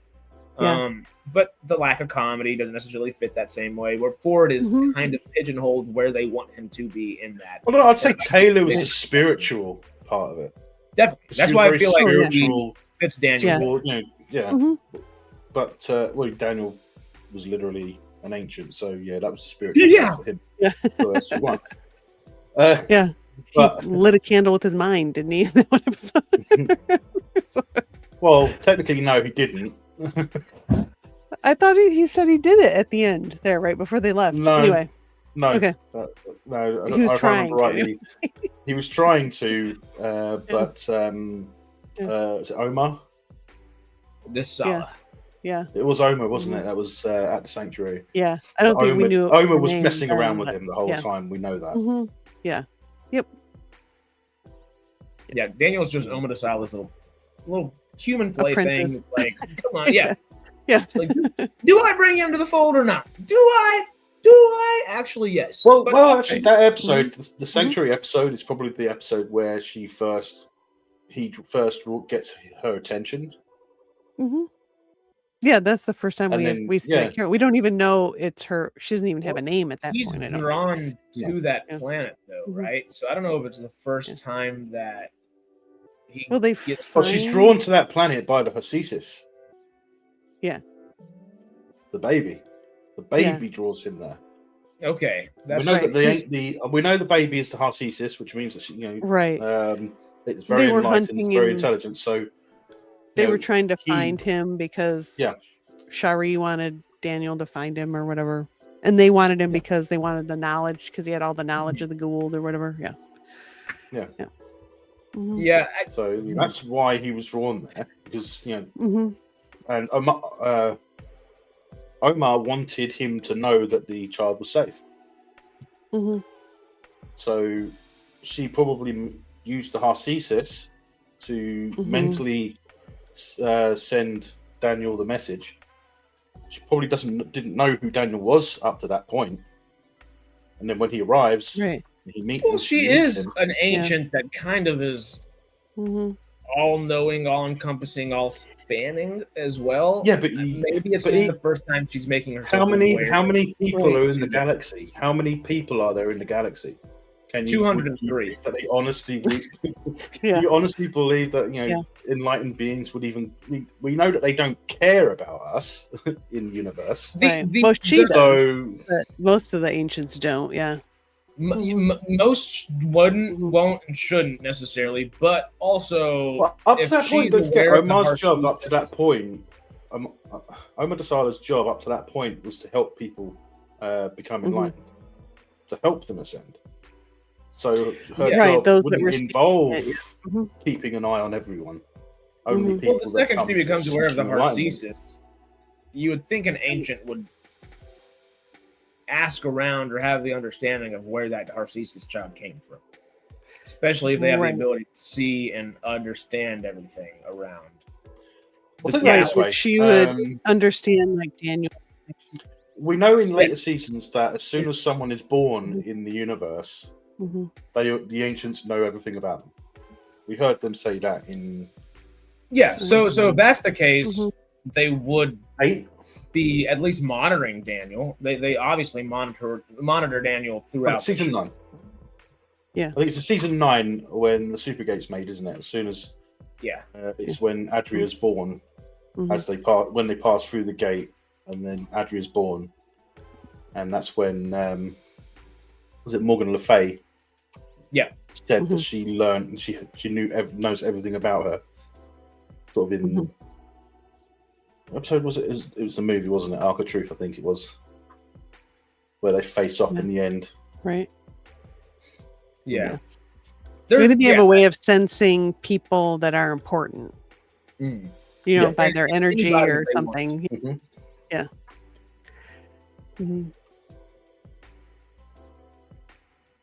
But the lack of comedy doesn't necessarily fit that same way, where Ford is kind of pigeonholed where they want him to be in that. Well, no, I'd say Taylor was the spiritual part of it. Definitely. That's why I feel like it's Daniel. But Daniel was literally an ancient, so that was the spiritual for him. So that's one. But, he lit a candle with his mind, didn't he? Well, technically, no, he didn't. I thought he said he did it at the end there, right before they left. No. Anyway. No. Okay. No. He was trying. Rightly. He was trying to, but is it Omar? This Salah. Yeah. It was Omar, wasn't it? That was at the sanctuary. Yeah. I don't think we knew. Omar was messing around with him the whole time. We know that. Mm-hmm. Yeah. Yep. Yeah. Daniel's just Omar Salah's little human plaything. Apprentice. Like, come on, yeah. Yeah. It's like, do I bring him to the fold or not? Do I? Actually, yes. Well, actually, that episode, the sanctuary episode, is probably the episode where he first gets her attention. Mm-hmm. Yeah, that's the first time we see her. We don't even know it's her. She doesn't even have a name at that point. He's drawn to that planet, though, right? So I don't know if it's the first time that he gets. Well, she's drawn to that planet by the Hashisis. Yeah. The baby draws him there. Okay, that's we know that we know the baby is the Hashisis, which means that she, right. It's very enlightened, it's very intelligent. So they were trying to find him because Shari wanted Daniel to find him or whatever, and they wanted him because they wanted the knowledge because he had all the knowledge of the Gould or whatever. Yeah. Mm-hmm. Yeah. So that's why he was drawn there because and Omar wanted him to know that the child was safe. Mm-hmm. So she probably used the Hashisis to mentally send Daniel the message. She probably didn't know who Daniel was up to that point. And then when he arrives, he meets. Well, she is an ancient that kind of is all-knowing, all-encompassing, all-spanning as well. Yeah, but maybe it's just the first time she's making herself. How many people are in the galaxy? How many people are there in the galaxy? 203. That they honestly, you honestly believe that enlightened beings would even? We know that they don't care about us in the universe. Most of the ancients don't. Yeah. Most won't, and shouldn't necessarily, but also up to that point, Omar's job up to that point, Omar Dasala's job up to that point was to help people become enlightened, to help them ascend. So her job wouldn't involve keeping an eye on everyone. Only people. Well, the second she becomes aware of the Hashisis, you would think an ancient would ask around or have the understanding of where that Hashisis child came from, especially if they have the ability to see and understand everything around. Well, she would understand like Daniel. We know in later seasons that as soon as someone is born in the universe, the ancients know everything about them. We heard them say that in. Yeah, so if that's the case, they would be at least monitoring Daniel. They obviously monitor Daniel throughout season 9. Yeah, I think it's the season 9 when the Supergate's made, isn't it? As soon as it's when Adria's born, as when they pass through the gate, and then Adria's born, and that's when was it Morgan Le Fay? Yeah, said that she learned and she knows everything about her. Sort of in episode was it? It was the movie, wasn't it? Arc of Truth, I think it was, where they face off in the end. Right. Yeah. Maybe they have a way of sensing people that are important. By their energy or something. Yeah.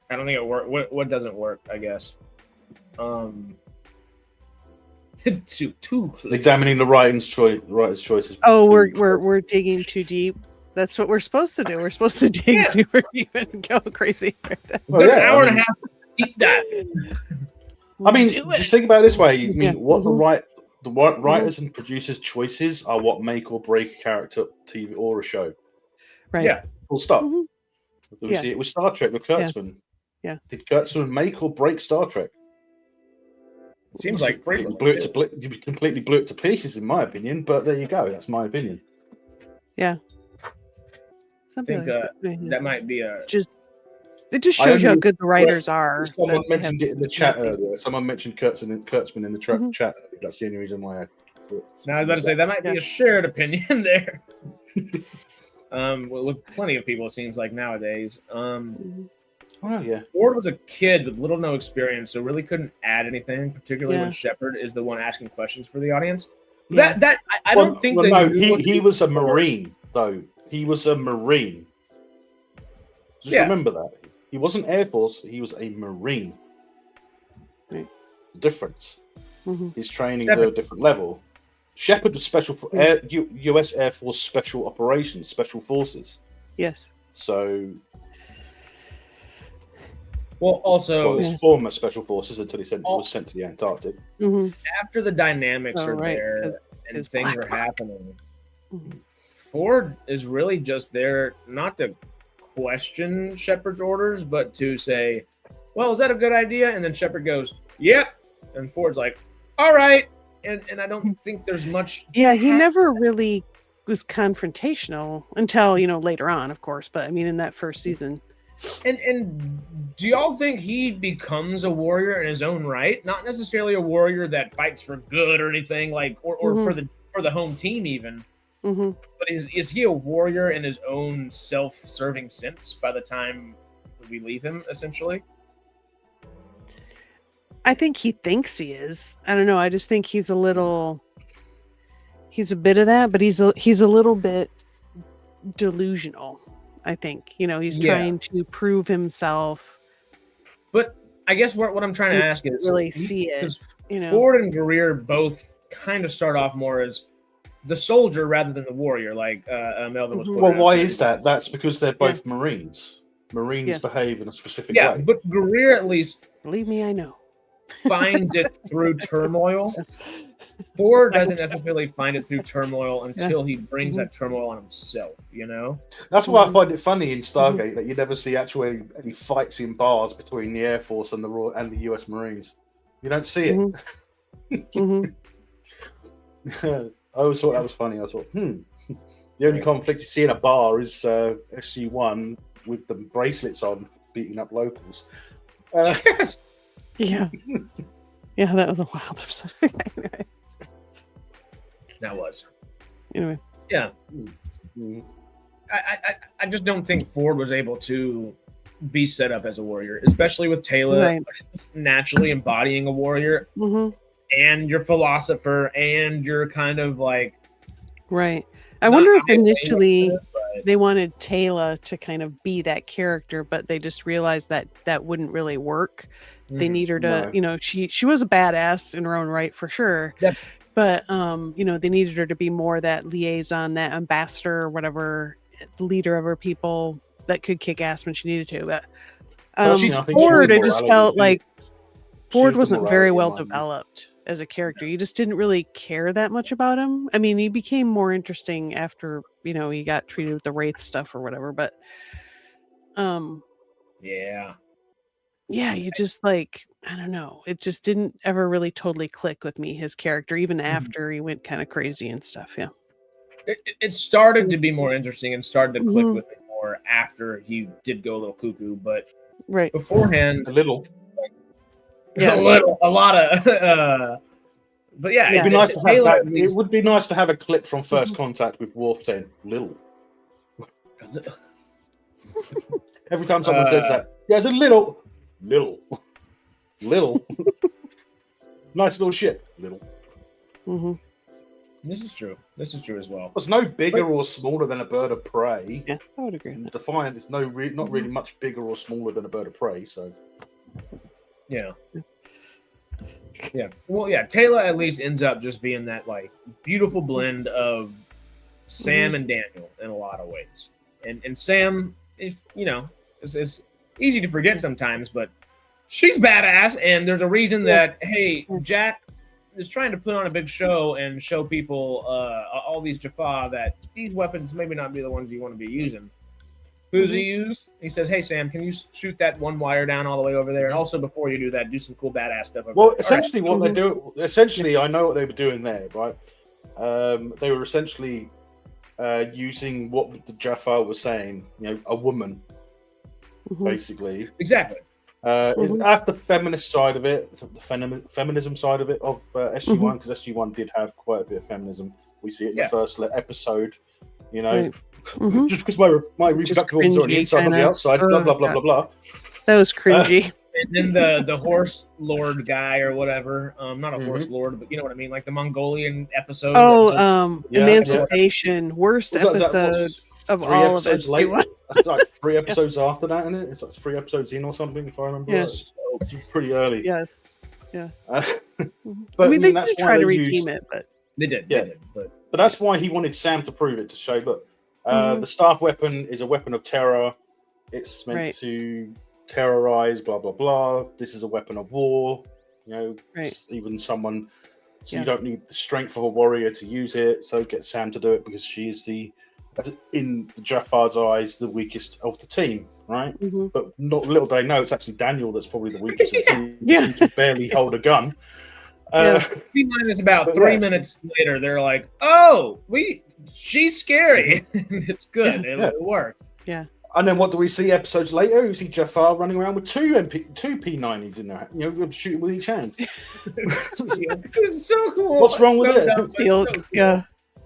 I don't think it works. What doesn't work? I guess. Examining the writer's choices. Oh, we're digging too deep. That's what we're supposed to do. We're supposed to dig super deep and go crazy. An hour and a half. Keep that. I mean, just think about it this way. I mean, what the writers and producers' choices are what make or break a character, TV, or a show. Right. Yeah. Full stop. We see it with Star Trek with Kurtzman. Yeah. Did Kurtzman make or break Star Trek? Seems like he completely blew it to pieces, in my opinion. But there you go. That's my opinion. Yeah. Something that might be a It just shows you how good the writers are. Someone mentioned it in the chat earlier. Someone mentioned Kurtzman in the chat. That's the only reason why I. Now I was about to say that might be a shared opinion there. with plenty of people, it seems like nowadays. Oh yeah. Ford was a kid with little no experience, so really couldn't add anything, particularly when Shepard is the one asking questions for the audience. I don't think that. No, he was a Marine though. He was a Marine. Just remember that. He wasn't Air Force, he was a Marine. Right. Difference. His training's at a different level. Shepard was US Air Force Special Operations, Special Forces. Yes. So his former Special Forces until he was sent to the Antarctic. After the dynamics are there and things are happening, Ford is really just there not to question Shepard's orders, but to say, well, is that a good idea? And then Shepard goes, yep. And Ford's like, all right. And I don't think there's much. Yeah, he never really was confrontational until, later on, of course. But I mean, in that first season. And do y'all think he becomes a warrior in his own right? Not necessarily a warrior that fights for good or anything or for the home team even. But is he a warrior in his own self-serving sense by the time we leave him, essentially? I think he thinks he is. I don't know. I just think he's a bit of that, but he's a little bit delusional. I think, he's trying to prove himself. But I guess what I'm trying to ask is really see it. Ford and Greer both kind of start off more as the soldier rather than the warrior, like Melvin was. Well, why is that? That's because they're both Marines. Marines behave in a specific way. Yeah, but Greer at least, believe me, I know, finds it through turmoil. Ford doesn't necessarily find it through turmoil until he brings that turmoil on himself, That's why I find it funny in Stargate that you never see actually any fights in bars between the Air Force and the US Marines. You don't see it. I always thought that was funny. I thought, the only conflict you see in a bar is SG-1 with the bracelets on beating up locals. Yes. Yeah. Yeah, that was a wild episode. Anyway. That was. Anyway. Yeah. I just don't think Ford was able to be set up as a warrior, especially with Taylor naturally embodying a warrior and your philosopher and your kind of like. Right. I wonder if initially they wanted Taylor to kind of be that character, but they just realized that wouldn't really work. They need her to, she was a badass in her own right for sure. Yep. But, they needed her to be more that liaison, that ambassador or whatever, the leader of her people that could kick ass when she needed to. But Ford, I just felt like Ford wasn't very well developed as a character. You just didn't really care that much about him. I mean, he became more interesting after, he got treated with the Wraith stuff or whatever. But, yeah, you just I don't know. It just didn't ever really totally click with me, his character, even after he went kind of crazy and stuff. Yeah. It started to be more interesting and started to click with me more after he did go a little cuckoo, but beforehand, a little. A lot of. But yeah, it'd be nice to have that. It would be nice to have a clip from First Contact with Worf saying "little." Every time someone says that, it's a little. Nice little ship, little. This is true as well. It's no bigger or smaller than a bird of prey. Yeah, I would agree. Defiant is not really much bigger or smaller than a bird of prey. So, yeah. Well, Taylor at least ends up just being that beautiful blend of Sam and Daniel in a lot of ways. And Sam, is easy to forget sometimes, but she's badass, and there's a reason that Jack is trying to put on a big show and show people all these Jaffa that these weapons maybe not be the ones you want to be using. Who's he use? He says, "Hey Sam, can you shoot that one wire down all the way over there? And also before you do that, do some cool badass stuff." Essentially, what they do. Essentially, I know what they were doing there, right? They were essentially using what the Jaffa was saying. A woman. Basically, exactly. After the feminist side of it, the feminism side of it of SG-1, because SG-1 did have quite a bit of feminism. We see it in the first episode. You know, just because my reproductive organs are on the inside, not the outside. Blah blah blah blah blah. That was cringy. And then the horse lord guy or whatever, not a horse lord, but you know what I mean, like the Mongolian episode. Oh, Emancipation, worst episode of all of it. That's like 3 episodes after that, isn't it? It's like 3 episodes in or something, if I remember. Yeah. Right. It's pretty early. Yeah. But I mean, they did try to redeem it, but they did. Yeah, but that's why he wanted Sam to prove it, to show, look, the staff weapon is a weapon of terror. It's meant to terrorize, blah blah blah. This is a weapon of war. You know, even someone. So you don't need the strength of a warrior to use it. So get Sam to do it because she is in Jafar's eyes, the weakest of the team, right? But not little they know, it's actually Daniel that's probably the weakest of the team. He can barely hold a gun. It's about 3 minutes later, they're like, "Oh, she's scary." It's good. It works. Yeah. And then what do we see episodes later? We see Jafar running around with two P90s in there, shooting with each hand. It's so cool. What's wrong with it? Yeah.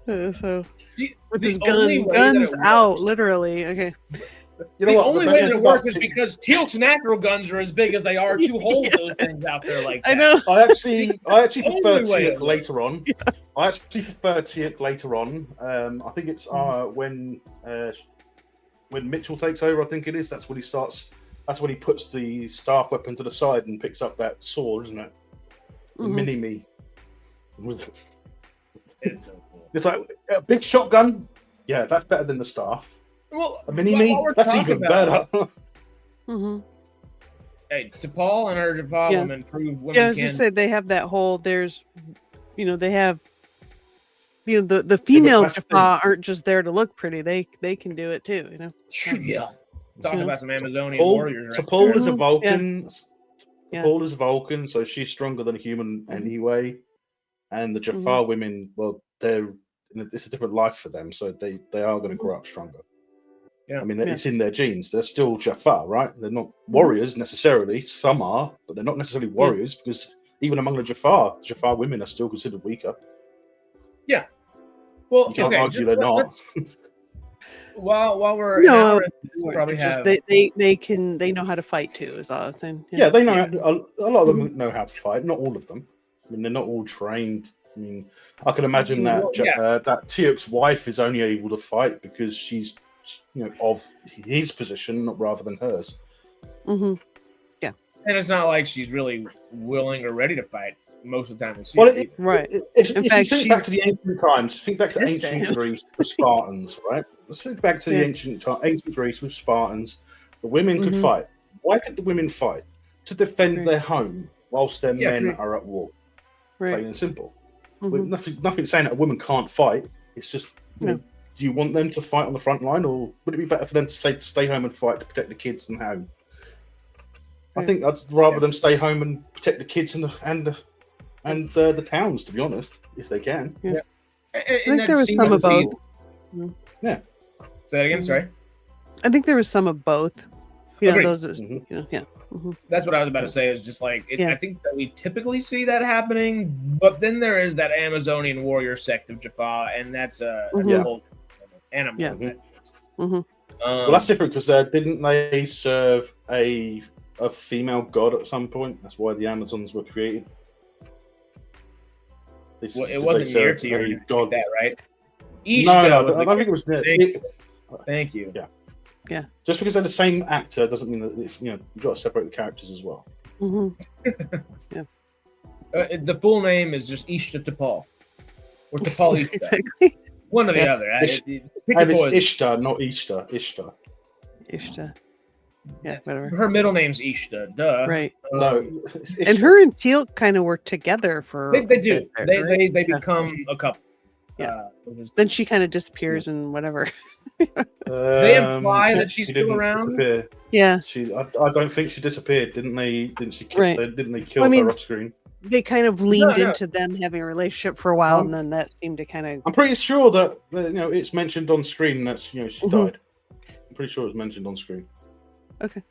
So with his guns out, literally. Okay. You know the only way that it works is because Teal'c's natural guns are as big as they are to hold those things out there like that. I know. I actually prefer Teal'c later on. Yeah. I actually prefer Teal'c later on. I think it's when Mitchell takes over, I think it is. That's when he starts. That's when he puts the staff weapon to the side and picks up that sword, isn't it? Mini-me. It's so cool. It's like a big shotgun. Yeah, that's better than the staff. Well, a mini-me, that's even better. Hey, T'Pol and her Jafar women prove women can. Yeah, I was just saying they have that whole. There's, they have. The female Jafar aren't just there to look pretty. They can do it too. Yeah. Talking about some Amazonian warriors. T'Pol is a Vulcan. T'Pol is a Vulcan, so she's stronger than a human anyway. And the Jafar women, well, it's a different life for them, so they are going to grow up stronger. Yeah, I mean, it's in their genes. They're still Jafar, right? They're not warriors necessarily. Some are, but they're not necessarily warriors because even among the Jafar women are still considered weaker. Yeah. Well, you can't argue they're not. While we're probably have they know how to fight too. Is all I'm saying. Yeah, they know. A lot of them know how to fight. Not all of them. I mean, they're not all trained. I mean, I can imagine that Teal'c's wife is only able to fight because she's, of his position rather than hers. Yeah, and it's not like she's really willing or ready to fight most of the time. If you think back to the ancient times, think back to ancient Greece with Spartans, right? Let's think back to the ancient Greece with Spartans. The women could fight. Why could the women fight? To defend their home whilst their men are at war. Plain and simple. Nothing saying that a woman can't fight. It's just, do you want them to fight on the front line, or would it be better for them to stay home and fight to protect the kids and home? I think I'd rather them stay home and protect the kids and the towns, to be honest, if they can. Yeah. I think there was some of both. Yeah. Say that again. Sorry. I think there was some of both. Those. That's what I was about to say. Is just like I think that we typically see that happening, but then there is that Amazonian warrior sect of Jafar, and that's a whole animal. Yeah. Well, that's different because didn't they serve a female god at some point? That's why the Amazons were created. It wasn't near to your god, that right? No, I don't think it was. Thank you. Yeah. Just because they're the same actor doesn't mean that it's you've got to separate the characters as well. Yeah. The full name is just Ishtar T'Pol, or T'Pol Ishtar. Exactly. One or the other. It's Ishtar, not Easter. Ishtar. Yeah, whatever. Her middle name's Ishtar. Duh. Right. No. And her and Teal'c kind of work together for. They do. They become a couple. Yeah. Then she kind of disappears and whatever. They imply that she's still around. Disappear. Yeah. I don't think she disappeared. Didn't they? Didn't they kill her off screen? They kind of leaned into them having a relationship for a while, and then that seemed to kind of. I'm pretty sure that it's mentioned on screen that she died. I'm pretty sure it's mentioned on screen. Okay.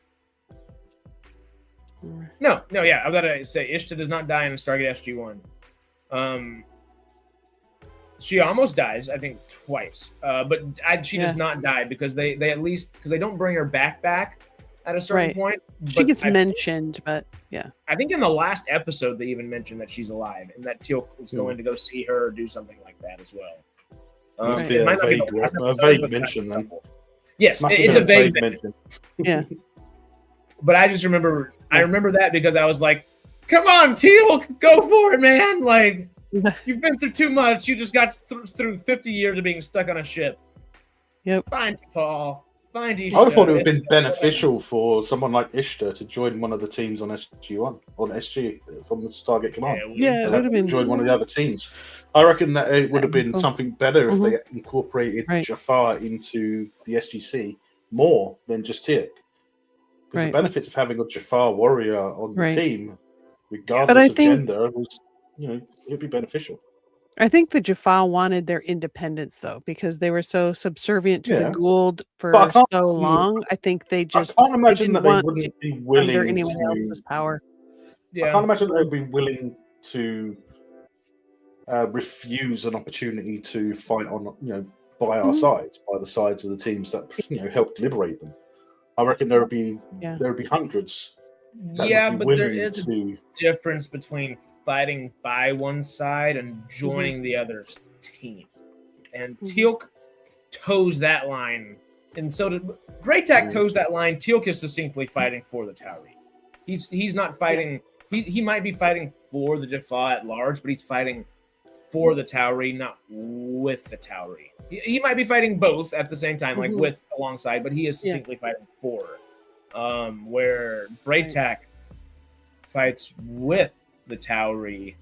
No, yeah, I've got to say, Ishtar does not die in Stargate SG-1. She almost dies, I think, twice. But she does not die because they at least because they don't bring her back at a certain point. She gets mentioned, but yeah. I think in the last episode they even mentioned that she's alive and that Teal'c is going to go see her or do something like that as well. Must be a vague mention then. Yes, it's a vague mention. Yeah. But I just remember, I remember that because I was like, "Come on, Teal'c, go for it, man! Like, you've been through too much. You just got through 50 years of being stuck on a ship. Yep. Find Paul. Find Ishtar." I thought it would have been beneficial for someone like Ishtar to join one of the teams on SG-1, on SG, from the Stargate Command. Yeah, it would have been. Join one of the other teams. I reckon that it would have been something better if they incorporated Jafar into the SGC more than just Teal'c. Because the benefits of having a Jafar warrior on the team, regardless of gender, was, it'd be beneficial. I think the Jaffa wanted their independence, though, because they were so subservient to the Gould for so long. I think they just I can't imagine that they wouldn't be willing under anyone else's power. Yeah. I can't imagine they'd be willing to refuse an opportunity to fight on, by our sides, by the sides of the teams that helped liberate them. I reckon there would be hundreds. Yeah, but there is a difference between fighting by one side and joining the other's team. And Teal'c toes that line, and so did Braytak toes that line. Teal'c is succinctly fighting for the Tauri. He's not fighting. He might be fighting for the Jaffa at large, but he's fighting for the Tauri, not with the Tauri. He might be fighting both at the same time, like with alongside, but he is succinctly fighting for. Where Braytak fights with the Tauri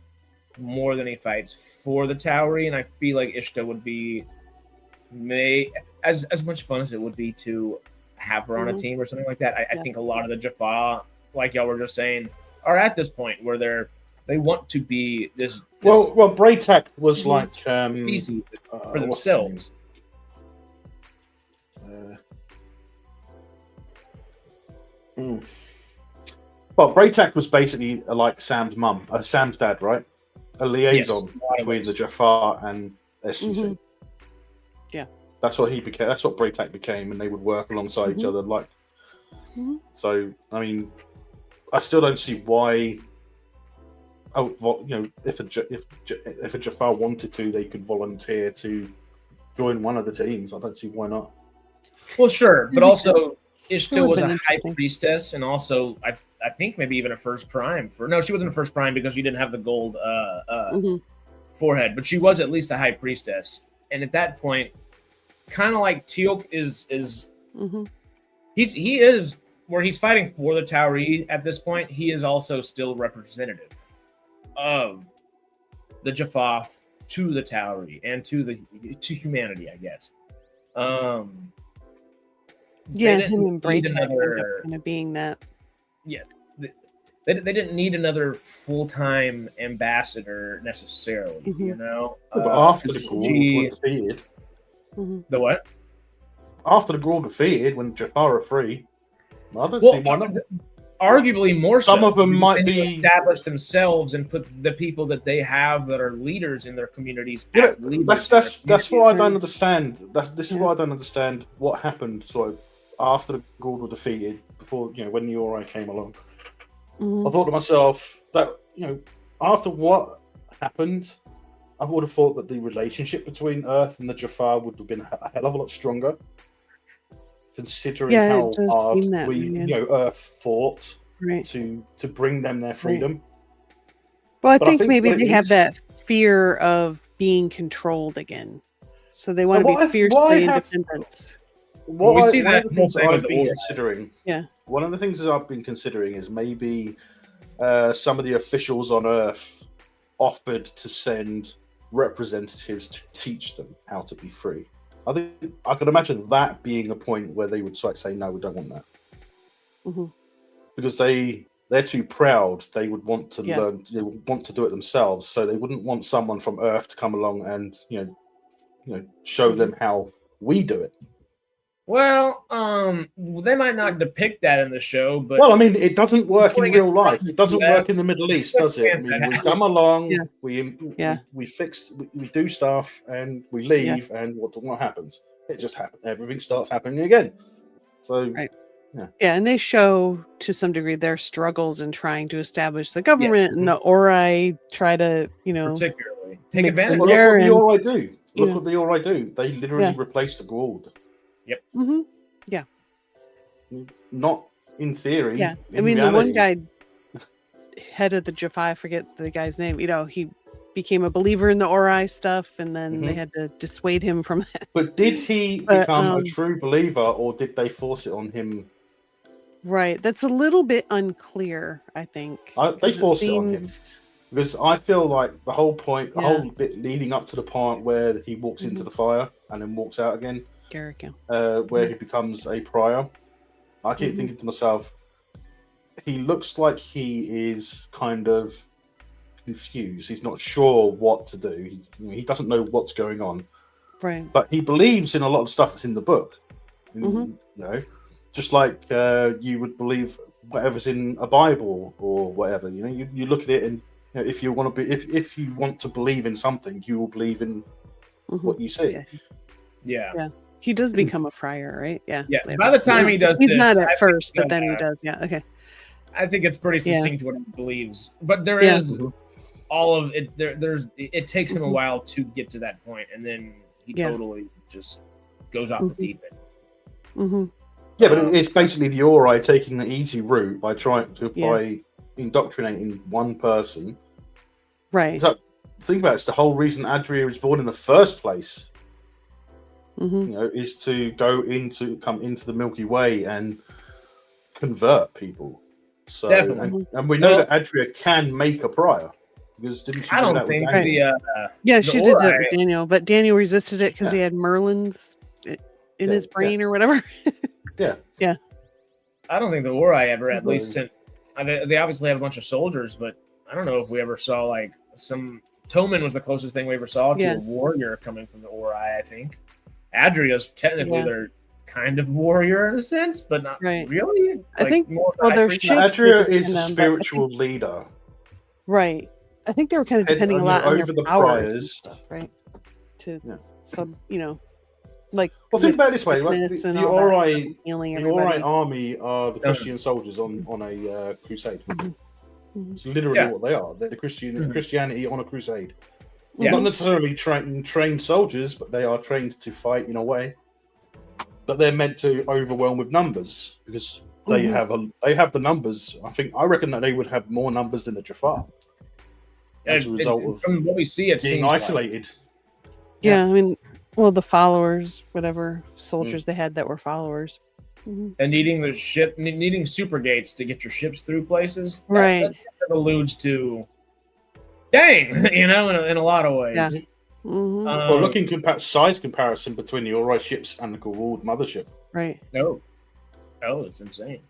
more than he fights for the Tauri, and I feel like Ishtar would be as much fun as it would be to have her on a team or something like that. I think a lot of the Jaffa, like y'all were just saying, are at this point where they want to be this well Braytak was like species for themselves. Well, Braytak was basically like Sam's mum, Sam's dad, right? A liaison between the Jaffa and SGC. Yeah, that's what he became. That's what Braytak became, and they would work alongside each other. Like, so I mean, I still don't see why. If a Jaffa wanted to, they could volunteer to join one of the teams. I don't see why not. Well, sure, but also Ishtar was a high priestess, and also I think maybe even a first prime. She wasn't a first prime because she didn't have the gold forehead, but she was at least a high priestess. And at that point, kind of like Teal'c is he is where he's fighting for the Tauri at this point. He is also still representative of the Jaffa to the Tauri and to humanity, I guess. Him and Braytak kind of being that. Yeah, they didn't need another full-time ambassador necessarily, But after the Gould were defeated, the what? After the Gould defeated, when Jaffa are free, I don't see why not. Arguably more so. Some of them might be established themselves and put the people that they have that are leaders in their communities. As leaders that's what I don't understand. This is why I don't understand what happened sort of after the Gould were defeated. Before when you or I came along, I thought to myself that after what happened, I would have thought that the relationship between Earth and the Jaffa would have been a hell of a lot stronger. Considering how hard Earth fought to bring them their freedom. Well, I think maybe they have that fear of being controlled again, so they want to be fiercely independent. We see that I've been considering. One of the things that I've been considering is maybe some of the officials on Earth offered to send representatives to teach them how to be free. I think I could imagine that being a point where they would say, "No, we don't want that," because they're too proud. They would want to learn. They would want to do it themselves. So they wouldn't want someone from Earth to come along and show them how we do it. Well, they might not depict that in the show, but well, I mean, it doesn't work in real life. It doesn't work in the Middle East, does it? I mean, we come along, we fix, we do stuff, and we leave, and what happens? It just happens. Everything starts happening again. So, yeah, and they show to some degree their struggles in trying to establish the government, and the Ori try to, particularly take advantage. Look what the Ori do. Look what the Ori do. They literally replace the Goa'uld. Yep. Mm-hmm. Yeah. Not in theory. Yeah. I mean, reality. The one guy, head of the Jaffa, I forget the guy's name. He became a believer in the Ori stuff, and then they had to dissuade him from that. But did he become a true believer, or did they force it on him? Right. That's a little bit unclear, I think. They forced it on him. Because I feel like the whole point, the whole bit leading up to the part where he walks into the fire and then walks out again, where he becomes a prior, I keep thinking to myself, he looks like he is kind of confused. He's not sure what to do. He doesn't know what's going on. Right. But he believes in a lot of stuff that's in the book. Just like you would believe whatever's in a Bible or whatever. You look at it, and if you want to be, if you want to believe in something, you will believe in what you see. Yeah. He does become a friar, right? Yeah. Yeah. By the time he does, he's not at first, but then he does. Yeah. Okay. I think it's pretty succinct what he believes, but there is all of it. It takes him a while to get to that point, and then he totally just goes off the deep end. Yeah, but it's basically the Ori taking the easy route by by indoctrinating one person. Right. So think about it, it's the whole reason Adria was born in the first place. Is to come into the Milky Way and convert people. So and we know that Adria can make a prior, because didn't she? I don't think she did that with Daniel, but Daniel resisted it because he had Merlin's in his brain or whatever. Yeah. I don't think the Ori ever at least sent. They obviously have a bunch of soldiers, but I don't know if we ever saw some. Toman was the closest thing we ever saw to a warrior coming from the Ori. I think Adria's technically they're kind of warrior in a sense, but not really. I think Adria is a spiritual leader, right? I think they were kind of depending a lot on their powers and stuff, right? To well, think about it this way: the Ori army are the Christian soldiers on a crusade. It's literally what they are. They're the Christianity on a crusade. Not necessarily trained soldiers, but they are trained to fight in a way. But they're meant to overwhelm with numbers because they have the numbers. I reckon that they would have more numbers than the Jaffa as a result of from what we see, it being seems isolated. Yeah, I mean, well, the followers, whatever soldiers they had that were followers, and needing super gates to get your ships through places. That alludes to, dang, in a lot of ways. Yeah. Well, looking size comparison between the Ori ships and the Goa'uld mothership. Right. Oh, it's insane.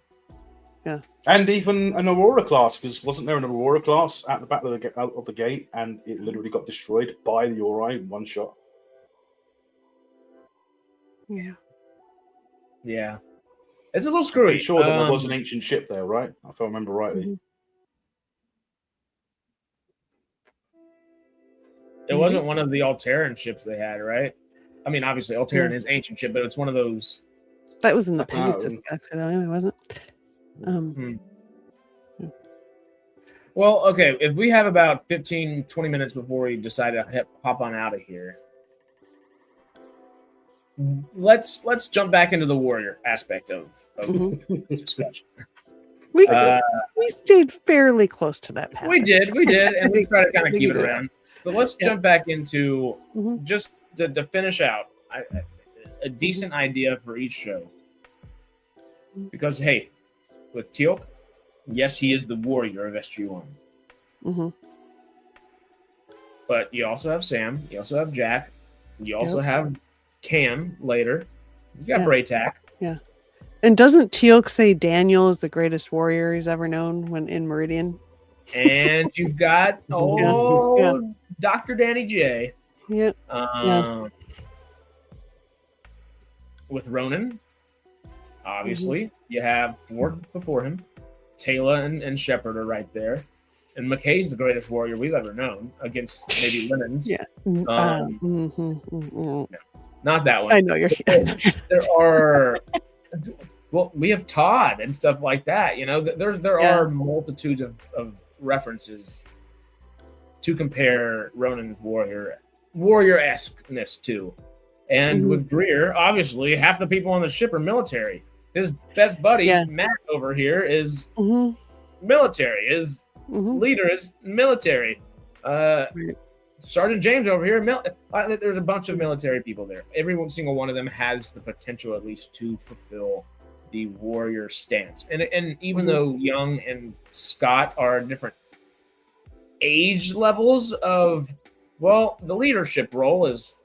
Yeah. And even an Aurora class, because wasn't there an Aurora class at the back of the gate, and it literally got destroyed by the Ori in one shot. Yeah. Yeah. It's a little screwy. I'm sure that there was an ancient ship there, right? If I remember rightly. It wasn't one of the Alteran ships they had, right? I mean, obviously, Alteran is ancient ship, but it's one of those. That was in the Pegasus galaxy, though, anyway, wasn't it? Well, okay. If we have about 15, 20 minutes before we decide to hop on out of here, let's jump back into the warrior aspect of this discussion. We stayed fairly close to that path. We did, and we tried to kind of keep it around. But let's jump back into just to finish out a decent idea for each show. Because, hey, with Teal'c, yes, he is the warrior of SG-1. But you also have Sam. You also have Jack. You also have Cam later. You got Braytac. Yeah. And doesn't Teal'c say Daniel is the greatest warrior he's ever known when in Meridian? And you've got Dr. Danny J. Yeah. With Ronan. Obviously, you have Ford before him. Taylor and Shepard are right there. And McKay's the greatest warrior we've ever known against maybe Lemons. Yeah. Not that one. I know you're. There are, well, we have Todd and stuff like that. There are multitudes of references to compare Ronan's warrior-esqueness to. And with Greer, obviously, half the people on the ship are military. His best buddy, Matt, over here is military. His leader is military. Sergeant James over here, there's a bunch of military people there. Every single one of them has the potential, at least, to fulfill the warrior stance. And even though Young and Scott are different age levels of, well, the leadership role is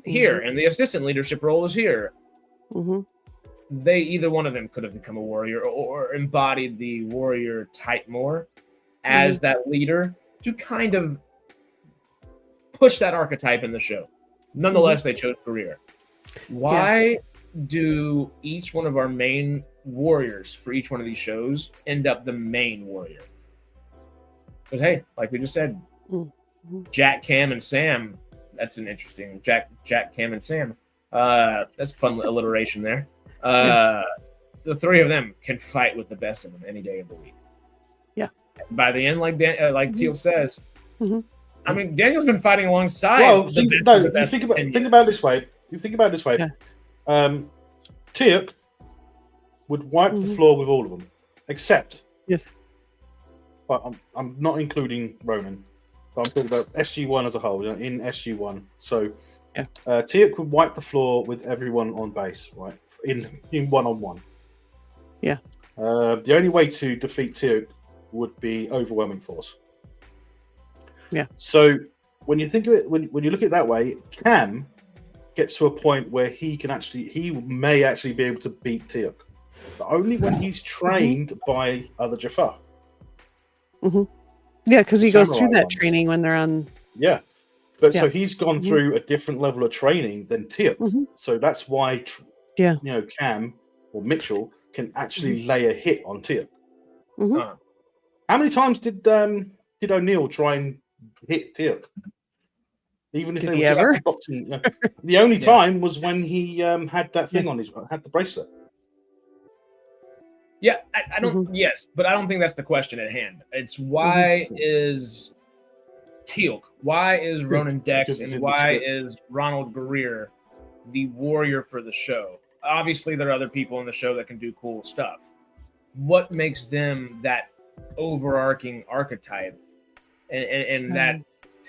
here and the assistant leadership role is here. Either one of them could have become a warrior or embodied the warrior type more as that leader to kind of push that archetype in the show. Nonetheless, they chose Greer. Why do each one of our main warriors for each one of these shows end up the main warrior? Because, hey, like we just said, Jack, Cam, and Sam, that's an interesting Jack, Cam, and Sam. That's fun alliteration there. The three of them can fight with the best of them any day of the week. Yeah. By the end, like Teal says, I mean, Daniel's been fighting alongside. Well, think about it this way. You think about it this way. Teal'c would wipe the floor with all of them, except but I'm not including Ronan. But I'm talking about SG-1 as a whole. In SG-1, so Teal'c would wipe the floor with everyone on base, right? In one-on-one. Yeah. The only way to defeat Teal'c would be overwhelming force. Yeah. So when you think of it, when you look at it that way, Cam gets to a point where he may actually be able to beat Teal'c, but only when he's trained by other Jaffa. Yeah, because he goes through that training when they're on. Yeah, but so he's gone through a different level of training than Teal'c. So that's why, Cam or Mitchell can actually lay a hit on Teal'c. How many times did O'Neill try and hit Teal'c? Even if they were just at the boxing, the only time was when he had that thing on had the bracelet. Yeah, I don't. Yes, but I don't think that's the question at hand. It's why is Teal'c? Why is Ronan Dex? And why is Ronald Greer the warrior for the show? Obviously, there are other people in the show that can do cool stuff. What makes them that overarching archetype and that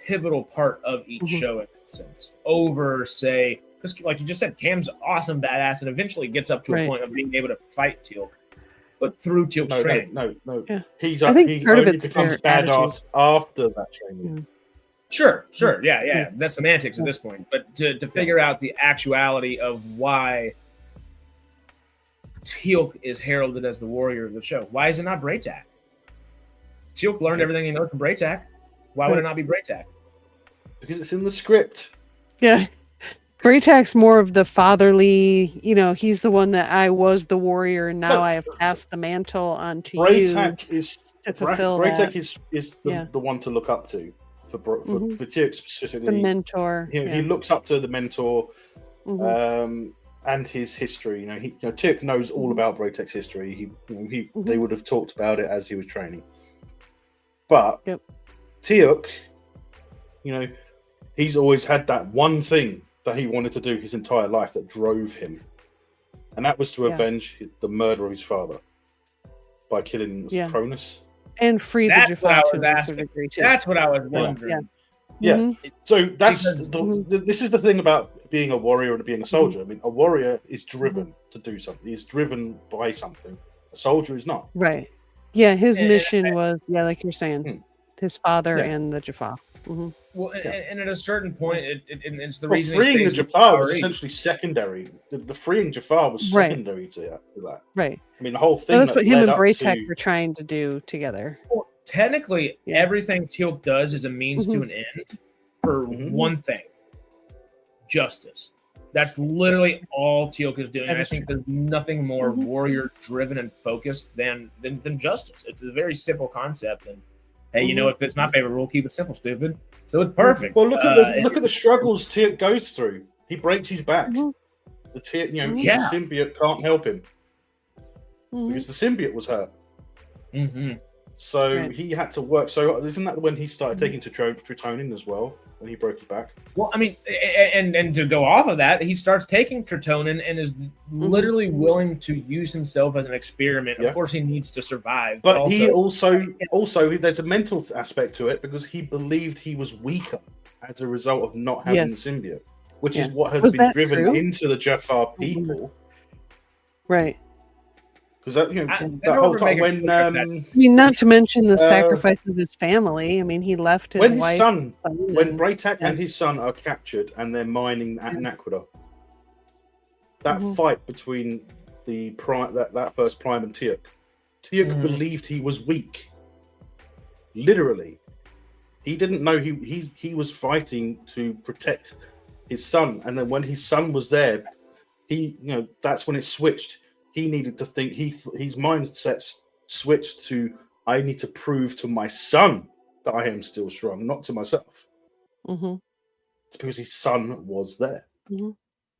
pivotal part of each show in that sense? Over, say, because like you just said, Cam's awesome, badass, and eventually gets up to a point of being able to fight Teal'c. But through Teal'c's training. No. Yeah. He only becomes badass after that training. Sure. Yeah. That's semantics at this point. But to figure out the actuality of why Teal'c is heralded as the warrior of the show. Why is it not Braytak? Teal'c learned everything he knows from Braytak. Why would it not be Braytak? Because it's in the script. Yeah. Braytak's more of the fatherly, he's the one that I was the warrior and now I have passed the mantle on to Braytak you to fulfill Braytak is the one to look up to for Teal'c specifically. The mentor. He looks up to the mentor and his history. Teal'c knows all about Braytak's history. They would have talked about it as he was training. But Teal'c, he's always had that one thing that he wanted to do his entire life that drove him, and that was to avenge the murder of his father by killing Cronus and free the Jaffa. That's what I was wondering. So this is the thing about being a warrior and being a soldier. I mean, a warrior is driven to do something. He's driven by something. A soldier is not. Right. Yeah, his mission was like you're saying, his father and the Jaffa. Well, and at a certain point, it's the reason freeing the Jaffa was essentially secondary. The freeing Jaffa was secondary to that. Right. I mean, the whole thing. That's what him and Braytak were trying to do together. Well, technically, everything Teal'c does is a means to an end for one thing: justice. That's literally all Teal'c is doing. And I think true. there's nothing more warrior-driven and focused than justice. It's a very simple concept. And hey, you know, if it's my favorite rule, keep it simple, stupid. So it's perfect. Well, look at the struggles Teal'c goes through. He breaks his back. The the symbiote can't help him because the symbiote was hurt. So he had to work. So isn't that when he started taking Tritonin as well? When he broke his back? Well, I mean, and to go off of that, he starts taking Tritonin and is literally willing to use himself as an experiment. Of course, he needs to survive. But he also there's a mental aspect to it because he believed he was weaker as a result of not having the symbiote, which is what has been driven into the Jafar people. Right. Because that whole time when I mean, not to mention the sacrifice of his family. I mean, he left his wife. When Braytak and his son are captured and they're mining at Naquadah, that fight between that first Prime and Teal'c believed he was weak. Literally, he didn't know he was fighting to protect his son, and then when his son was there, that's when it switched. He needed to think. His mindset switched to, I need to prove to my son that I am still strong, not to myself. It's because his son was there.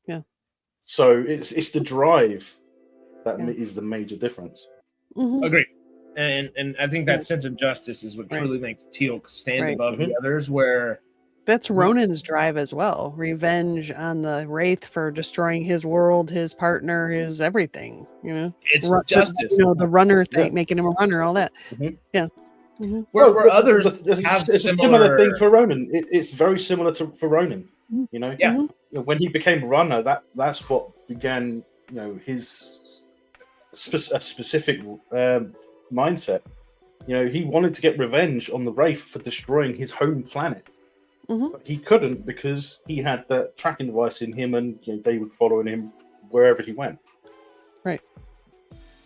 Yeah. So it's the drive that is the major difference. Agreed. And I think that sense of justice is what truly makes Teal'c stand above the others. Where that's Ronan's drive as well. Revenge on the Wraith for destroying his world, his partner, his everything. It's justice. The runner thing, making him a runner, all that. Where others it's a similar thing for Ronan. It's very similar for Ronan. When he became runner, that's what began. His specific mindset. He wanted to get revenge on the Wraith for destroying his home planet. But he couldn't because he had the tracking device in him, and they were following him wherever he went. Right.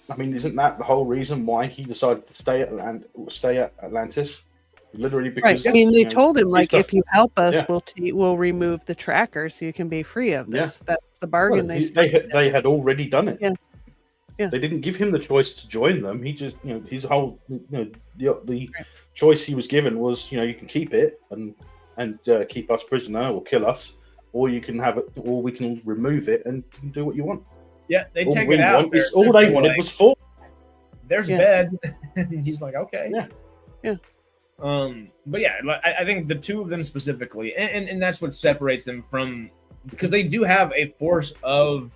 I mean, isn't that the whole reason why he decided to stay at Atlantis? Literally because I mean, they told him if you help us, we'll remove the tracker so you can be free of this. That's the bargain they had already done it. Yeah. They didn't give him the choice to join them. He just his whole the choice he was given was you can keep it and keep us prisoner or kill us, or you can have it, or we can remove it and you can do what you want. Yeah, they take it out. All they wanted was four. There's a bed. And he's like, okay. Yeah. But yeah, I think the two of them specifically, and that's what separates them from, because they do have a force of.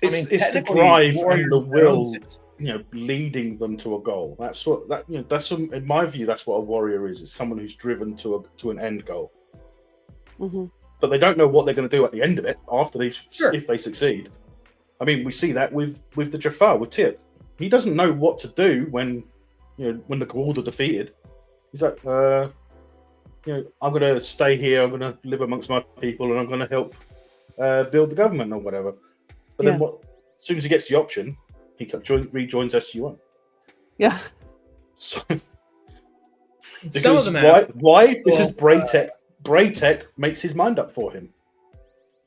It's the drive and the will, leading them to a goal. That's what in my view, that's what a warrior is. It's someone who's driven to an end goal. But they don't know what they're going to do at the end of it after if they succeed. I mean, we see that with the Jafar, with Teal'c. He doesn't know what to do when the Ga'uld are defeated. He's like, I'm going to stay here. I'm going to live amongst my people, and I'm going to help build the government or whatever. But then, as soon as he gets the option, he rejoins SG-1. Yeah. So, some of them why? Because Braytek makes his mind up for him.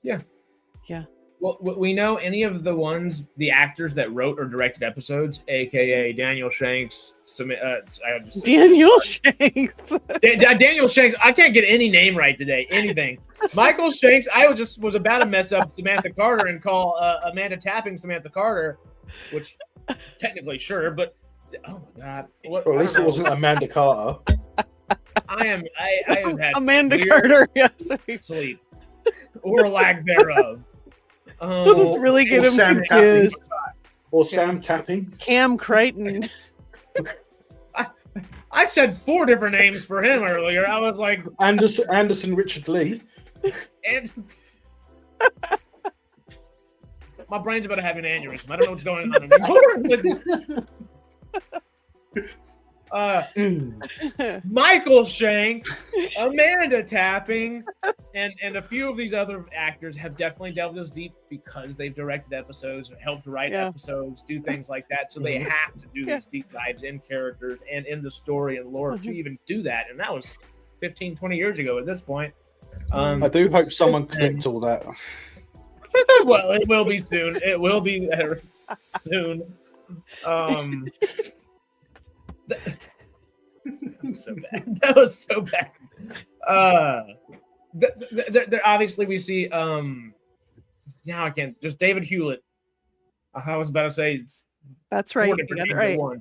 Yeah. Yeah. Well, we know any of the actors that wrote or directed episodes, aka Daniel Shanks. Daniel Shanks. Daniel Shanks. I can't get any name right today. Anything. Michael Shanks. I was about to mess up Samantha Carter and call Amanda Tapping Samantha Carter, which technically sure, but oh my god. At least it wasn't Amanda Carter. I have had Amanda Carter. Yes. Sleep or lack thereof. Let's really get him confused. Or Sam Tapping. Cam Crichton. I said 4 different names for him earlier. I was like Anderson Richard Lee. And my brain's about to have an aneurysm. I don't know what's going on anymore. Michael Shanks, Amanda Tapping, and a few of these other actors have definitely delved this deep because they've directed episodes or helped write episodes, do things like that. So they have to do these deep dives in characters and in the story and lore to even do that. And that was 15, 20 years ago at this point. I do hope someone clipped all that. Well, it will be soon. It will be soon. I'm so bad. That was so bad. There obviously we see now I can't just David Hewlett. I was about to say that's right. You got it right. What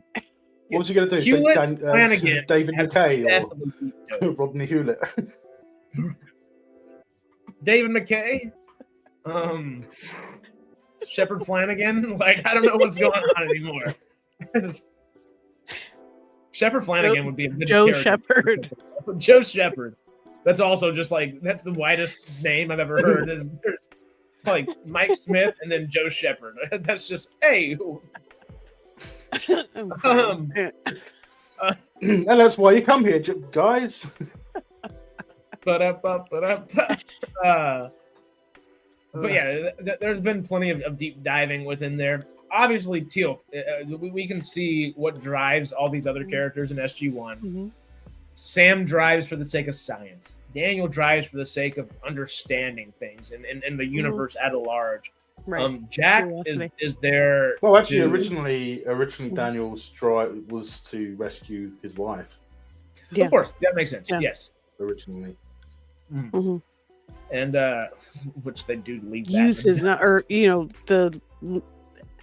was you going to do? Hewlett, say David McKay or Rodney Hewlett? David McKay, Shepard Flanagan. Like I don't know what's going on anymore. Shepard Flanagan would be a good Joe character. Shepard. Joe Shepard. That's also just like that's the widest name I've ever heard. There's like Mike Smith and then Joe Shepard. That's just hey. And that's why you come here, guys. But yeah, there's been plenty of deep diving within there. Obviously, Teal'c, we can see what drives all these other characters in SG-1. Mm-hmm. Sam drives for the sake of science. Daniel drives for the sake of understanding things and the universe at a large. Right. Jack is there. Well, actually, originally Daniel's drive was to rescue his wife. Yeah. Of course, that makes sense. Yeah. Yes, originally. Mm-hmm. And which they do leave. Use his not, or the.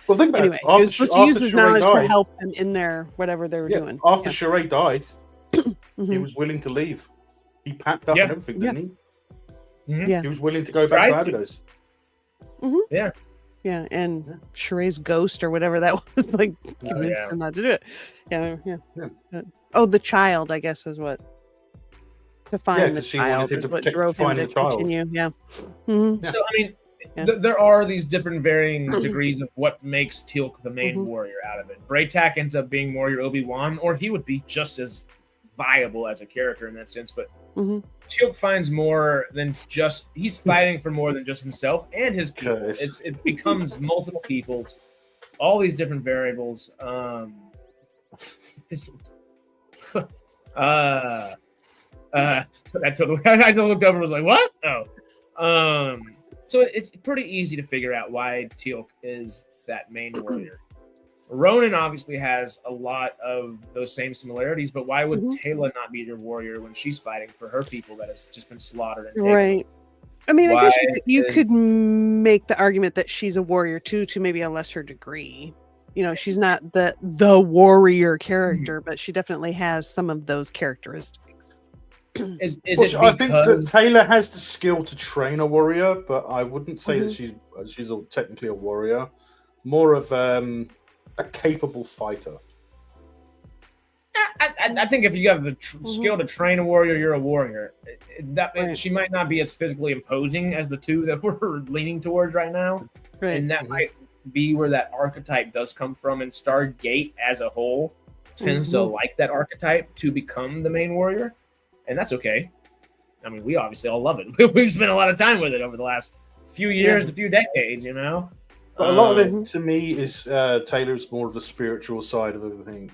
Well, think about anyway, it. He was supposed to use his knowledge to help them in their whatever they were doing. After Sheree died, he was willing to leave. He packed up and everything, didn't he? Mm-hmm. Yeah. He was willing to go back to Abydos. Mm-hmm. Yeah. Yeah, and Sheree's ghost or whatever that was, like, convinced her not to do it. Yeah. Oh, the child, I guess, is what. To find the child is what drove him to continue. Yeah. Mm-hmm. So, I mean, there are these different varying degrees of what makes Teal'c the main warrior out of it. Braytak ends up being more your Obi-Wan, or he would be just as viable as a character in that sense, but Teal'c finds more than just he's fighting for more than just himself and his people. It becomes multiple peoples, all these different variables. I looked over and was like, what? Oh. So it's pretty easy to figure out why Teal'c is that main warrior. Ronan obviously has a lot of those same similarities, but why would Tayla not be your warrior when she's fighting for her people that has just been slaughtered and taken? Right. I mean, I guess you could make the argument that she's a warrior too, to maybe a lesser degree. You know, she's not the warrior character, but she definitely has some of those characteristics. I think that Taylor has the skill to train a warrior, but I wouldn't say that she's technically a warrior. More of a capable fighter. I think if you have the skill to train a warrior, you're a warrior. She might not be as physically imposing as the two that we're leaning towards right now, and that might be where that archetype does come from. And Stargate as a whole tends to like that archetype to become the main warrior, and that's okay. I mean, we obviously all love it. We've spent a lot of time with it over the last few years, a few decades, you know. But a lot of it, to me, is Taylor's more of the spiritual side of everything.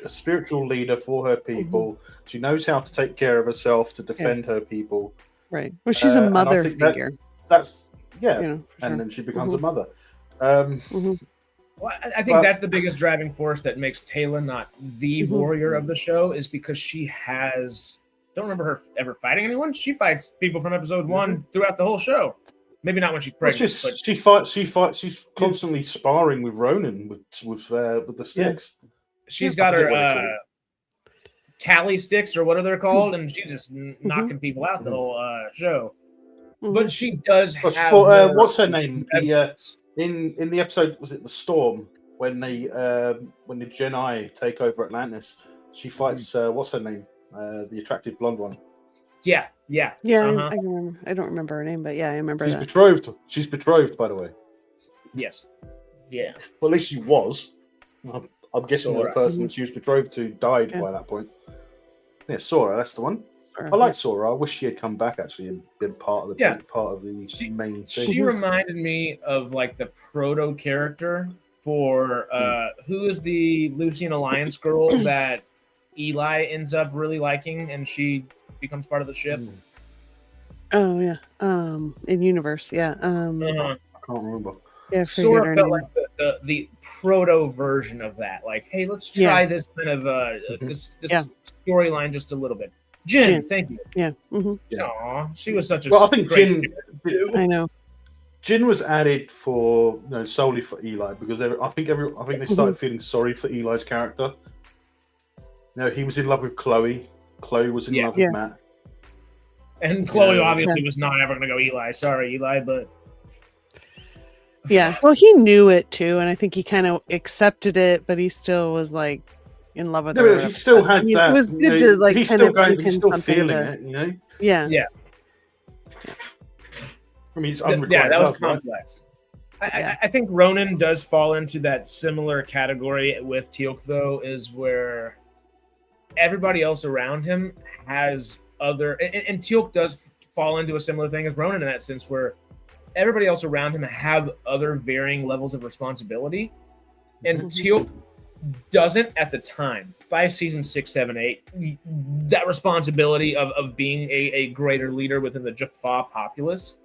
A spiritual leader for her people. She knows how to take care of herself to defend her people. Right. Well, she's a mother figure. That's and then she becomes a mother. Well, I think that's the biggest driving force that makes Tayla not the warrior of the show, is because she has. Don't remember her ever fighting anyone. She fights people from episode 1 throughout the whole show. Maybe not when she's pregnant. She fights. She's constantly sparring with Ronan with the sticks. She's got her Cali sticks or what are they called, and she's just knocking people out the whole show. But she does have. What's her name? In the episode, was it the Storm when the Jedi take over Atlantis? She fights. What's her name? The attractive blonde one. Yeah. I remember. I don't remember her name, but I remember she's betrothed. She's betrothed, by the way. Yes. Yeah. Well, at least she was. I'm guessing the person she was betrothed to died by that point. Yeah, Sora. That's the one. I like Sora. I wish she had come back actually and been part of the main thing. She reminded me of like the proto character for who is the Lucian Alliance girl that Eli ends up really liking, and she becomes part of the ship. Oh yeah. In universe, yeah. I can't remember. Yeah, sort of felt like the proto version of that. Like, hey, let's try this kind of this storyline just a little bit. Jin, thank you. Yeah. Mm-hmm. Yeah. Aww, she was such a. Well, I think Jin. I know. Jin was added for solely for Eli because I think they started feeling sorry for Eli's character. He was in love with Chloe. Chloe was in love with Matt. And Chloe obviously was not ever going to go Eli. Sorry, Eli, but yeah. Well, he knew it too, and I think he kind of accepted it, but he still was like in love with her. But he still had that. It was good to like he's kind still of going. He's still feeling it. Yeah. Yeah. I mean, it's unrequited that was love, complex. Right? I think Ronan does fall into that similar category with Teal'c, though, is where everybody else around him has other, and Teal'c does fall into a similar thing as Ronan in that sense, where everybody else around him have other varying levels of responsibility, and Teal'c doesn't at the time. By season 6, 7, 8, that responsibility of being a greater leader within the Jaffa populace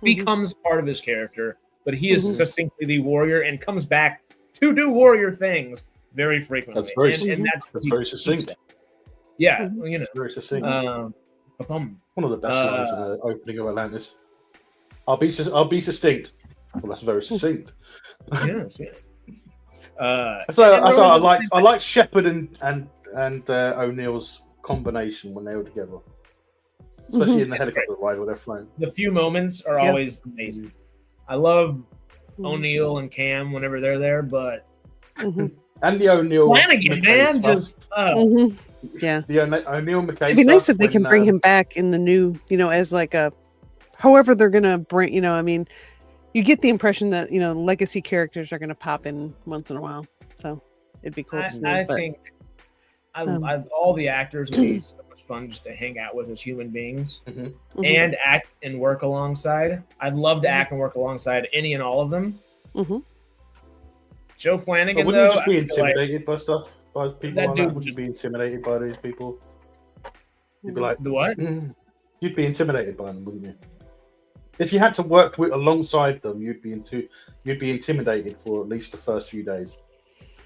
becomes part of his character, but he is succinctly the warrior and comes back to do warrior things very frequently. That's very, and that's very succinct. Yeah, It's very succinct. One of the best lines in the opening of Atlantis. I'll be succinct. Well, that's very succinct. Yes, yeah. I like Shepard and O'Neill's combination when they were together, especially in the helicopter ride where they're flying. The few moments are always amazing. I love O'Neill and Cam whenever they're there, but and the O'Neill Flanagan, man, stuff. just the O'Neill McKay. It'd be nice if they can bring him back in the new, as like a, however they're gonna bring. I mean, you get the impression that legacy characters are gonna pop in once in a while, so it'd be cool to see. I think all the actors would be so much fun just to hang out with as human beings and act and work alongside. I'd love to act and work alongside any and all of them. Joe Flanagan, wouldn't though, you just be intimidated by stuff, by people that like dude that? Would you be intimidated by these people? You'd be like, the what? You'd be intimidated by them, wouldn't you? If you had to work alongside them, you'd be intimidated for at least the first few days.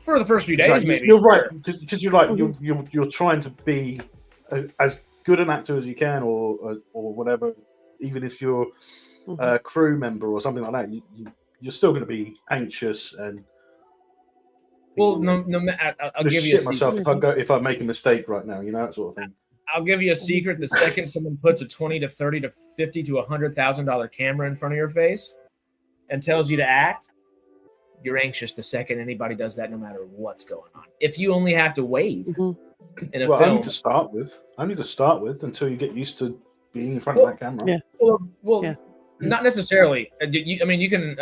For the first few days, maybe. You're right, because you're like you're trying to be as good an actor as you can, or whatever. Even if you're a crew member or something like that, you're still going to be anxious and. Well, no. I'll give you shit myself if I make a mistake right now, that sort of thing. I'll give you a secret. The second someone puts a $20 to $30 to $50 to $100,000 camera in front of your face and tells you to act, you're anxious the second anybody does that, no matter what's going on. If you only have to wave in a film, only to start with until you get used to being in front of that camera. Yeah. Well, not necessarily. You can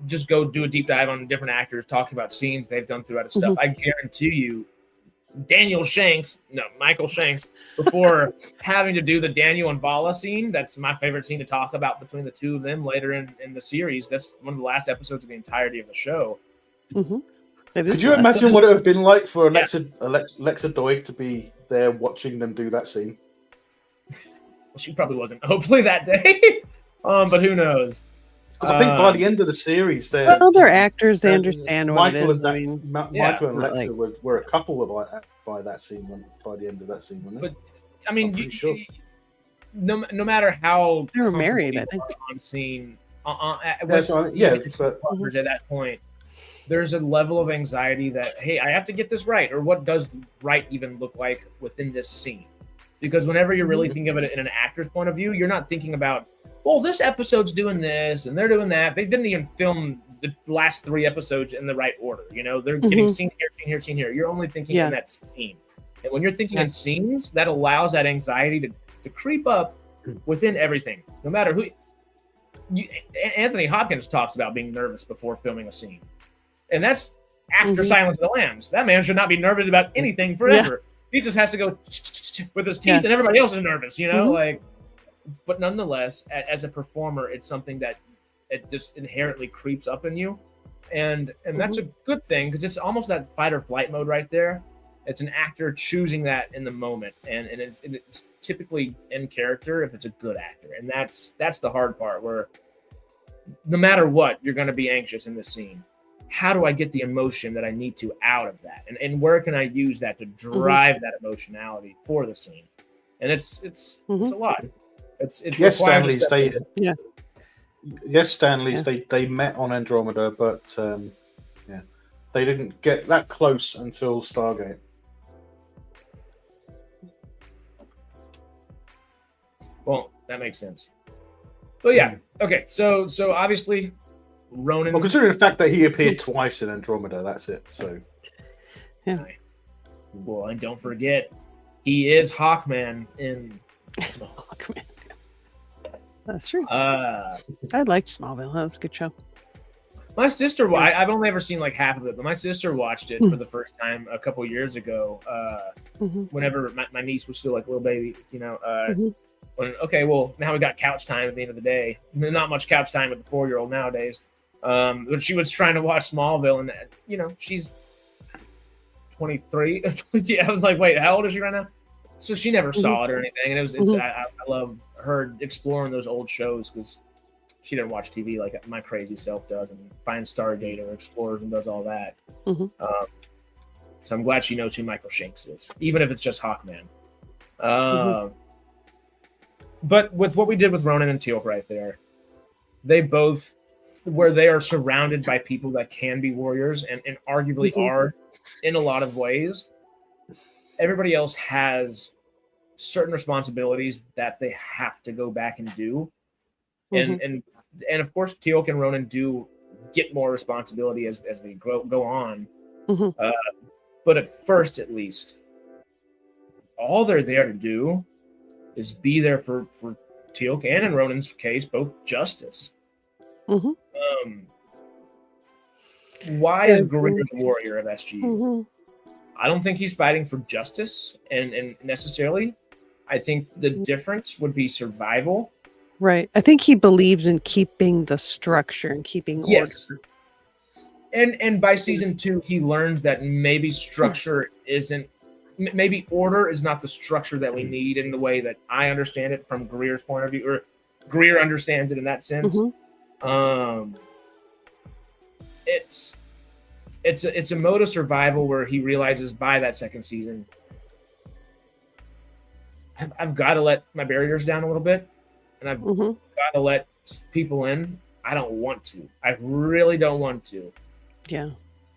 just go do a deep dive on different actors talking about scenes they've done throughout the stuff. I guarantee you, Michael Shanks, before having to do the Daniel and Vala scene, that's my favorite scene to talk about between the two of them later in the series. That's one of the last episodes of the entirety of the show. Could you imagine what it would have been like for Alexa Doig to be there watching them do that scene? Well, she probably wasn't, hopefully, that day. But who knows? Because I think by the end of the series, they're actors. They understand what it is. Michael and Alexa were a couple by that scene. By the end of that scene, weren't they? But I mean, no matter how they were married, I think on scene. At that point, there's a level of anxiety that I have to get this right, or what does right even look like within this scene? Because whenever you're really thinking of it in an actor's point of view, you're not thinking about, well, this episode's doing this and they're doing that. They didn't even film the last 3 episodes in the right order. They're getting scene here. You're only thinking in that scene. And when you're thinking in scenes, that allows that anxiety to creep up within everything, no matter who. Anthony Hopkins talks about being nervous before filming a scene. And that's after Silence of the Lambs. That man should not be nervous about anything forever. He just has to go with his teeth, and everybody else is nervous, But nonetheless, as a performer, it's something that it just inherently creeps up in you, and that's a good thing because it's almost that fight or flight mode right there. It's an actor choosing that in the moment, and it's typically in character if it's a good actor, and that's the hard part, where no matter what, you're going to be anxious in this scene. How do I get the emotion that I need to out of that, and where can I use that to drive that emotionality for the scene? And it's a lot. Yes, Stanley's they met on Andromeda, but they didn't get that close until Stargate. Well, that makes sense. But yeah, okay. So obviously, Ronan. Well, considering the fact that he appeared twice in Andromeda, that's it. So, well, and don't forget, he is Hawkman in Smallville. Hawkman. That's true. I liked Smallville. That was a good show. My sister, I've only ever seen like half of it, but my sister watched it for the first time a couple years ago. Whenever my niece was still like a little baby, okay, well, now we got couch time at the end of the day. Not much couch time with the 4-year-old nowadays. But she was trying to watch Smallville, and she's 23. I was like, wait, how old is she right now? So she never saw it or anything, and I love her exploring those old shows because she didn't watch TV like my crazy self does, and finds Stargate or explores and does all that. So I'm glad she knows who Michael Shanks is, even if it's just Hawkman. But with what we did with Ronan and Teal'c right there, they both, where they are surrounded by people that can be warriors and arguably are in a lot of ways, everybody else has certain responsibilities that they have to go back and do. And of course, Teal'c and Ronan do get more responsibility as they go on. But at first, at least, all they're there to do is be there for Teal'c, and in Ronan's case, both justice. Why is Greer the warrior of SGU? I don't think he's fighting for justice and necessarily. I think the difference would be survival. Right. I think he believes in keeping the structure and keeping order. And by season 2, he learns that maybe structure maybe order is not the structure that we need in the way that I understand it from Greer's point of view, or Greer understands it in that sense. It's a mode of survival where he realizes by that second season, I've got to let my barriers down a little bit, and I've got to let people in. I don't want to. I really don't want to. Yeah.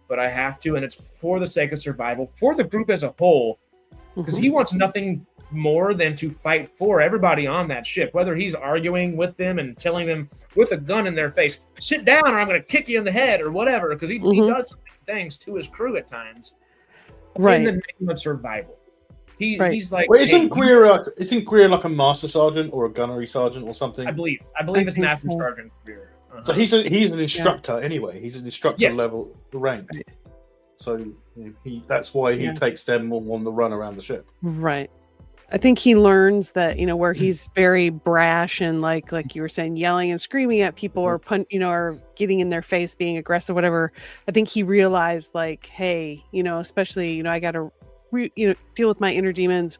But I have to, and it's for the sake of survival, for the group as a whole, because he wants nothing more than to fight for everybody on that ship, whether he's arguing with them and telling them with a gun in their face, sit down or I'm going to kick you in the head or whatever, because he does some things to his crew at times in the name of survival. He's like, well, isn't Greer like a master sergeant or a gunnery sergeant or something? I believe it's Master Sergeant Greer. So he's an instructor anyway. He's an instructor level rank. So that's why he takes them on the run around the ship. Right. I think he learns that, where he's very brash and like you were saying, yelling and screaming at people or or getting in their face, being aggressive, whatever. I think he realized like, hey, especially, I got to, deal with my inner demons.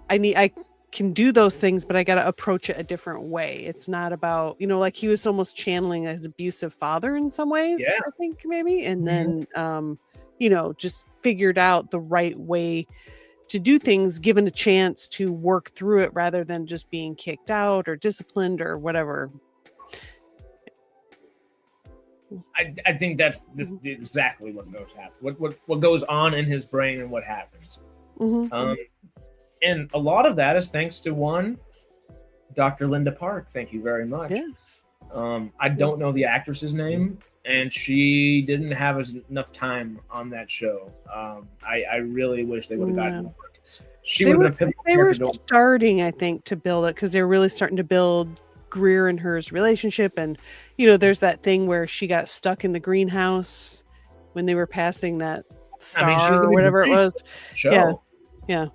I can do those things, but I got to approach it a different way. It's not about, like he was almost channeling his abusive father in some ways, I think maybe. And then, just figured out the right way to do things, given a chance to work through it rather than just being kicked out or disciplined or whatever. I think that's exactly what goes on in his brain and what happens. And a lot of that is thanks to Dr. Linda Park. Thank you very much. Yes. I don't know the actress's name, and she didn't have enough time on that show. I really wish they would have gotten more. They were starting, I think, to build it because they were really starting to build Greer and her's relationship. And, there's that thing where she got stuck in the greenhouse when they were passing that star or whatever it was. Show. Yeah.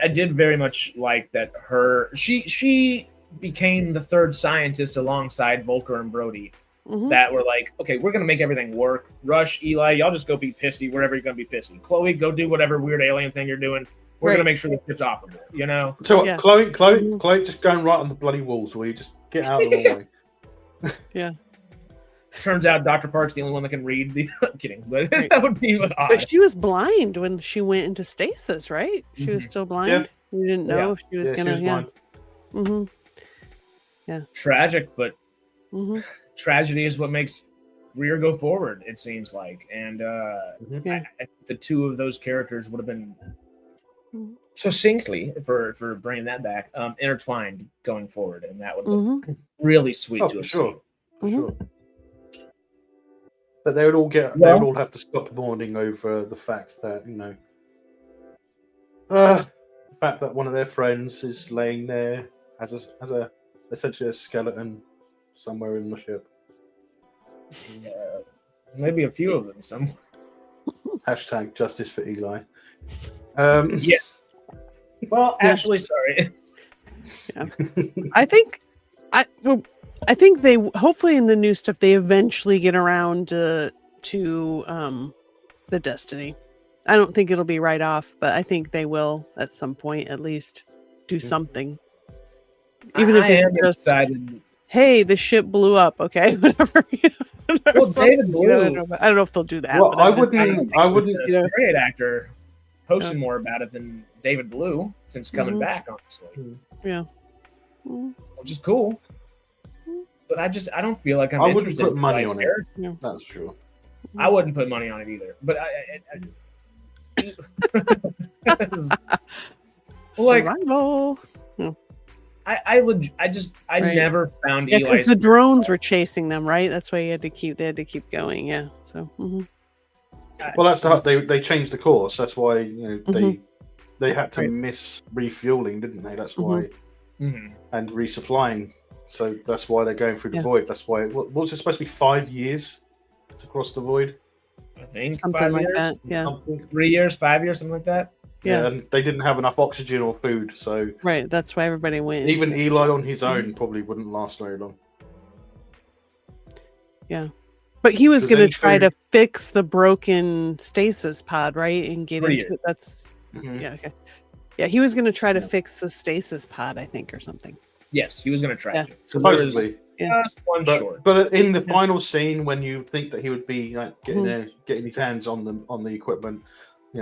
I did very much like that she became the third scientist alongside Volker and Brody. that were like, okay, we're gonna make everything work. Rush, Eli, y'all just go be pissy wherever you're gonna be pissy. Chloe, go do whatever weird alien thing you're doing. We're gonna make sure the ship's operable. You know. So Chloe, just going right on the bloody walls. Will you just get out of the way? Yeah. Turns out Dr. Park's the only one that can read. I'm kidding, but that would be odd. But she was blind when she went into stasis, right? She was still blind. Yeah. We didn't know if she was gonna. She was blind. Yeah. Tragic, but tragedy is what makes Greer go forward. It seems like, and the two of those characters would have been succinctly for bringing that back intertwined going forward, and that would have been really sweet to have seen. For sure. But they would all they would all have to stop mourning over the fact that the fact that one of their friends is laying there as essentially a skeleton somewhere in the ship. Yeah, maybe a few of them somewhere. Hashtag justice for Eli. Yeah. Well, actually, sorry. Yeah. I think they hopefully in the new stuff they eventually get around to the Destiny. I don't think it'll be right off, but I think they will at some point at least do something. Even if it's just excited. Hey, the ship blew up. Okay, whatever. Well, David Blue. I don't know if they'll do that. Well, I wouldn't. A great actor posting more about it than David Blue since coming back, honestly. Yeah. Which is cool. But I don't feel like I'm I wouldn't interested put money on it. Yeah. That's true. I wouldn't put money on it either. But Survival. I never found Eli. Because the drones were chasing them, right? That's why they had to keep going. Yeah. So. Well, that's they changed the course. That's why they had to miss refueling, didn't they? That's why, and resupplying. So that's why they're going through the void. That's why. What was it supposed to be 5 years to cross the void? I think something 5 like years. That. Yeah. 3 years, 5 years, something like that. Yeah, and they didn't have enough oxygen or food, so that's why everybody went. Even Eli on his own probably wouldn't last very long. Yeah, but he was going to try to fix the broken stasis pod, right, and get into it. That's okay. Yeah, he was going to try to fix the stasis pod, I think, or something. Yes, he was going to try. Supposedly. Just one short. But in the final scene, when you think that he would be like getting his hands on the equipment.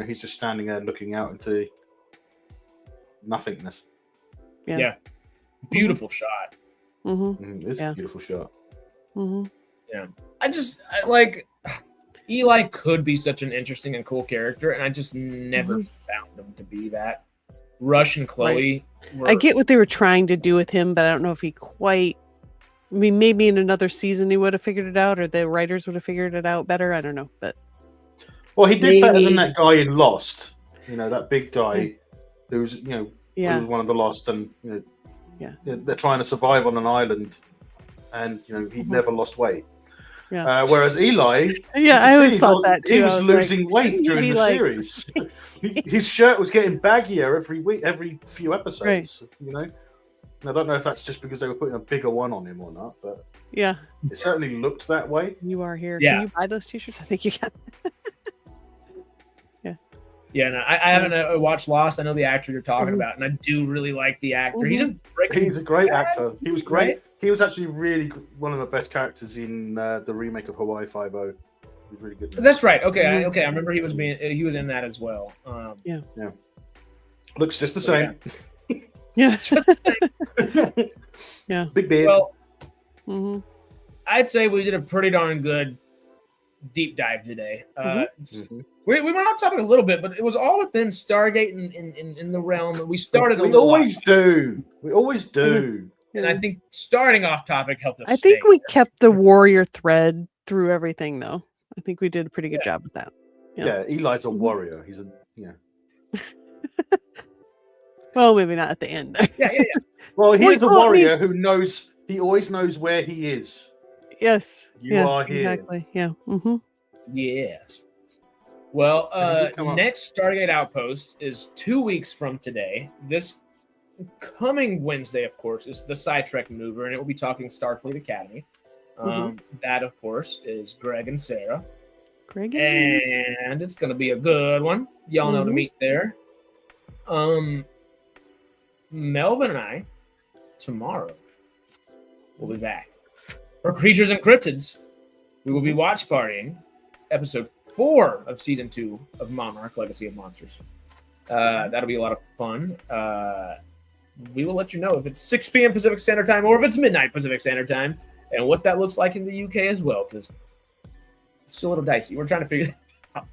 He's just standing there looking out into nothingness. Yeah. Beautiful shot. It's a beautiful shot. Yeah. I like Eli could be such an interesting and cool character, and I just never found him to be that. Rush and Chloe. I get what they were trying to do with him, but I don't know if he quite. I mean, maybe in another season he would have figured it out, or the writers would have figured it out better. I don't know, but. Well, he did better than that guy in Lost. That big guy who was, who was one of the Lost, and they're trying to survive on an island, and he'd never lost weight. Yeah. Whereas Eli, I always thought that too. He was losing weight during the series. His shirt was getting baggier every few episodes. Right. And I don't know if that's just because they were putting a bigger one on him or not, but it certainly looked that way. You are here. Yeah. Can you buy those t-shirts? I think you can. Yeah, no, I haven't watched Lost. I know the actor you're talking about, and I do really like the actor. He's a great actor. He was great. Right? He was actually really one of the best characters in the remake of Hawaii Five-0. He was really good. That's right. Okay, I remember he was in that as well. Yeah. Looks just the same. Yeah. Yeah. Big beard. Well, I'd say we did a pretty darn good deep dive today. We went off topic a little bit, but it was all within Stargate in the realm that we started. We always do. And I think starting off topic helped us. I think we kept the warrior thread through everything, though. I think we did a pretty good job with that. Yeah, Eli's a warrior. He's Well, maybe not at the end. Yeah. Well, he's a warrior who knows. He always knows where he is. Yes. You are here. Exactly. Yeah. Yes. Well, next Stargate Outpost is 2 weeks from today. This coming Wednesday, of course, is the SciTrek mover, and it will be talking Starfleet Academy. That, of course, is Greg and Sarah. Greg and it's going to be a good one. Y'all know to meet there. Melvin and I, tomorrow, will be back. For Creatures and Cryptids, we will be watch partying episode 4 of season 2 of Monarch: Legacy of Monsters. That'll be a lot of fun. We will let you know if it's 6 p.m. Pacific Standard Time or if it's midnight Pacific Standard Time, and what that looks like in the UK as well, because it's still a little dicey. We're trying to figure it out.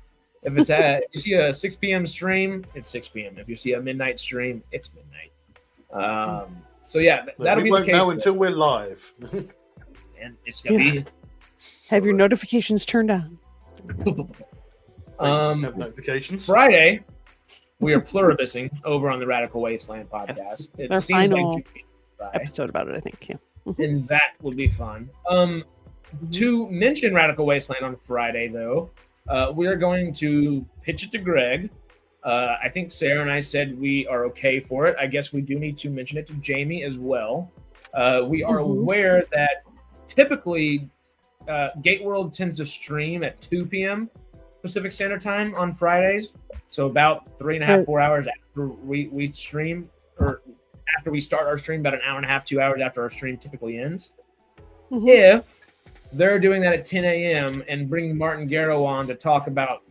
If it's if you see a 6 p.m. stream, it's 6 p.m. If you see a midnight stream, it's midnight. So yeah, that'll be the case. We won't know until we're live. And it's gonna be. Have your notifications turned on. Notifications. Friday, we are pluribusing over on the Radical Wasteland podcast. Yes. Our final episode about it, I think. Yeah. And that will be fun. To mention Radical Wasteland on Friday, though, we are going to pitch it to Greg. I think Sarah and I said we are okay for it. I guess we do need to mention it to Jamie as well. We are aware that typically Gate World tends to stream at 2 p.m. Pacific Standard Time on Fridays. So about 3.5, 4 hours after we stream, or after we start our stream, about an hour and a half, 2 hours after our stream typically ends. If they're doing that at 10 a.m. and bringing Martin Garrow on to talk about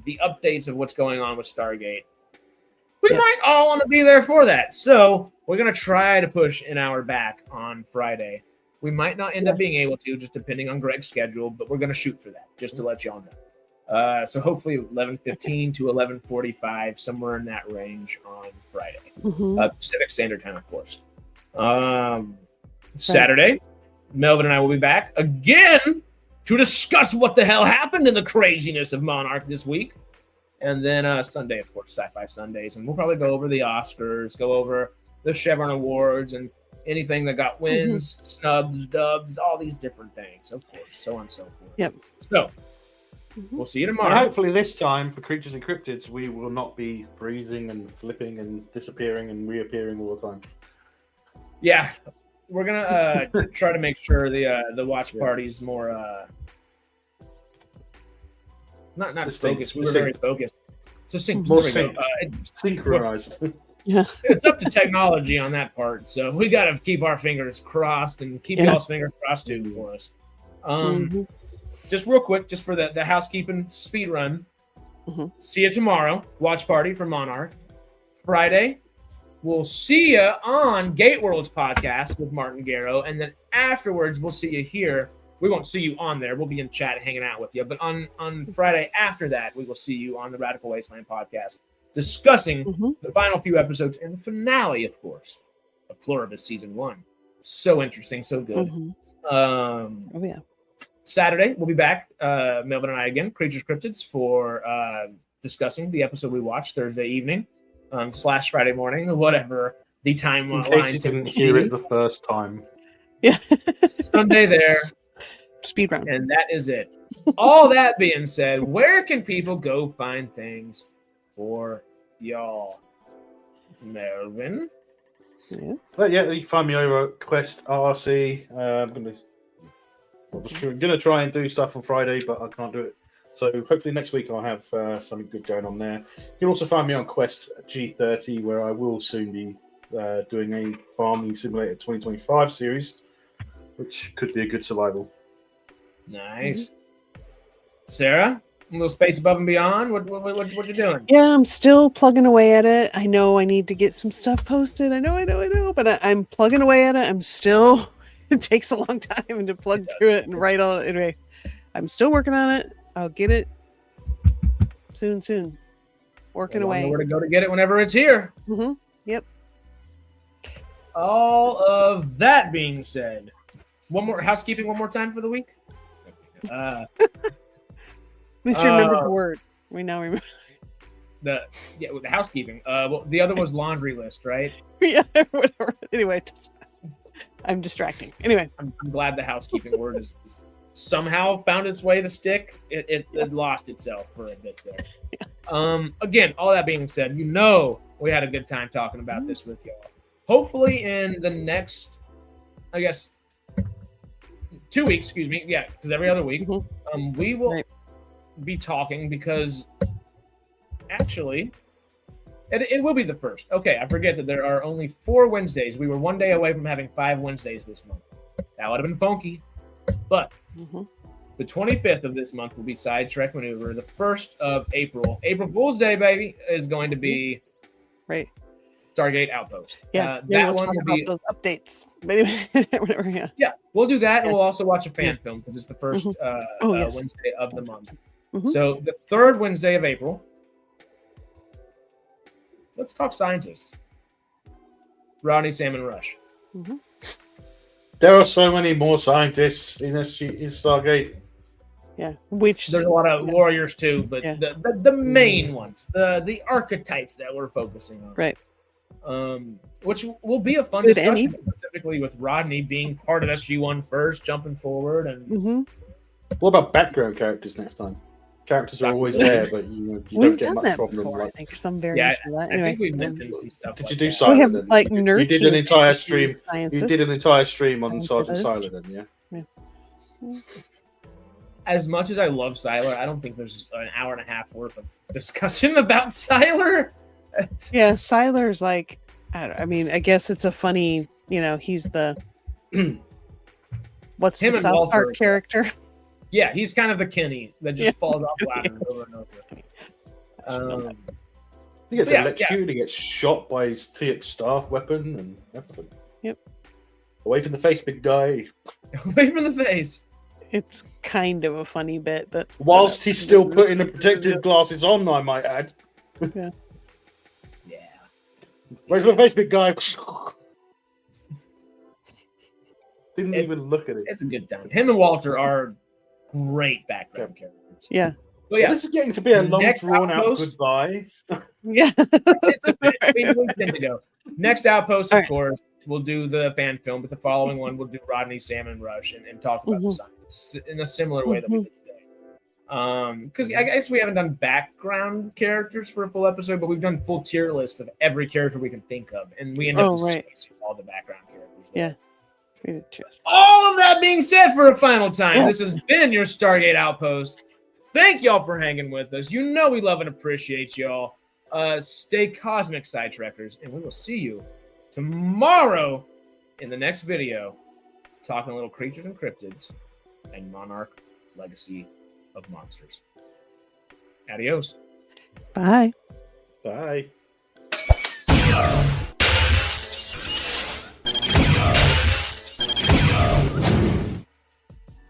the updates of what's going on with Stargate, we might all want to be there for that. So we're going to try to push an hour back on Friday. We might not end up being able to, just depending on Greg's schedule, but we're going to shoot for that, just to let y'all know. So hopefully 11:15 to 11:45, somewhere in that range on Friday. Pacific Standard Time, of course. Saturday, Melvin and I will be back again to discuss what the hell happened in the craziness of Monarch this week. And then Sunday, of course, Sci-Fi Sundays. And we'll probably go over the Oscars, go over the Chevron Awards, and anything that got wins, snubs, dubs, all these different things, of course, so on and so forth. Yep. So, we'll see you tomorrow. And hopefully this time, for Creatures and Cryptids, we will not be freezing and flipping and disappearing and reappearing all the time. Yeah. We're going to try to make sure the watch party's more... Not focused. We're very focused. More synchronized. Yeah, it's up to technology on that part, so we got to keep our fingers crossed and keep y'all's fingers crossed too for us. Just real quick, just for the housekeeping speed run. See you tomorrow. Watch party for Monarch. Friday, we'll see you on Gate World's podcast with Martin Garrow, and then afterwards we'll see you here. We won't see you on there. We'll be in chat hanging out with you. But on Friday after that, we will see you on the Radical Wasteland podcast, discussing the final few episodes and the finale, of course, of Pluribus Season 1. So interesting, so good. Saturday, we'll be back, Melvin and I again, Creatures Cryptids, for discussing the episode we watched Thursday evening / Friday morning, or whatever the time in case you didn't hear it the first time. Yeah. Sunday there. Speed round. And that is it. All that being said, where can people go find things for y'all? Melvin? Yeah. So you can find me over at Quest RC. I'm gonna try and do stuff on Friday, but I can't do it. So hopefully next week I'll have something good going on there. You can also find me on Quest G30, where I will soon be doing a Farming Simulator 2025 series, which could be a good survival. Nice. Sarah, a little Space Above and Beyond. What you doing? Yeah, I'm still plugging away at it. I know I need to get some stuff posted. I know, but I'm plugging away at it. I'm still. It takes a long time to plug through it and write all. Anyway, I'm still working on it. I'll get it soon. Working away. Know where to go to get it whenever it's here. Yep. All of that being said, one more housekeeping. One more time for the week. At least you remembered the word. We now remember the housekeeping. Well, the other was laundry list, right? Yeah, whatever. Anyway, I'm distracting. Anyway, I'm glad the housekeeping word is somehow found its way to stick. It lost itself for a bit there. Again, all that being said, we had a good time talking about this with y'all. Hopefully, in the next, I guess, 2 weeks, excuse me. Yeah, because every other week, we will be talking because actually, it will be the first. Okay, I forget that there are only 4 Wednesdays. We were 1 day away from having 5 Wednesdays this month. That would have been funky, but the 25th of this month will be SciTrek Maneuver. The 1st of April, April Fool's Day, baby, is going to be Stargate Outpost. Yeah, that we'll one will be those updates. But anyway, whatever. Yeah, we'll do that, and we'll also watch a fan film because it's the first yes. Wednesday of the month. So the 3rd Wednesday of April, let's talk scientists. Rodney Salmon Rush. There are so many more scientists in Stargate. Yeah, which there's a lot of warriors too, but the main ones, the archetypes that we're focusing on, right? Which will be a fun discussion, specifically with Rodney being part of SG-1 first, jumping forward, and what about background characters next time? Characters are always there, but you don't get much from them. I think some variation of that. Anyway, I think we mentioned some stuff. Did you do Silent? We have like you did an entire stream. You did an entire stream on Sergeant Siler, then, yeah. As much as I love Siler, I don't think there's an hour and a half worth of discussion about Siler. Yeah, Siler's like, I mean, I guess it's a funny, he's the what's the South Park character? Yeah, he's kind of the Kenny that just falls off ladders over and over. He gets electrocuted, he gets shot by his TX staff weapon and everything. Yep. Away from the face, big guy. Away from the face. It's kind of a funny bit, but whilst he's still putting the protective glasses on, I might add. Yeah. Away from the face, big guy. Didn't even look at it. It's a good time. Him and Walter are great background characters. Yeah. But yeah, this is getting to be a long, drawn-out goodbye. Yeah. It's a bit. We tend to go. Next Outpost, of course, we'll do the fan film, but the following one we'll do Rodney Salmon Rush and talk about the science in a similar way that we did today. Because I guess we haven't done background characters for a full episode, but we've done full tier list of every character we can think of, and we end up discussing all the background characters. Yeah. All of that being said, for a final time, this has been your Stargate Outpost. Thank y'all for hanging with us. You know we love and appreciate y'all. Stay cosmic, SciTrekkers, and we will see you tomorrow in the next video, talking little creatures and cryptids and Monarch Legacy of Monsters. Adios. Bye. Bye.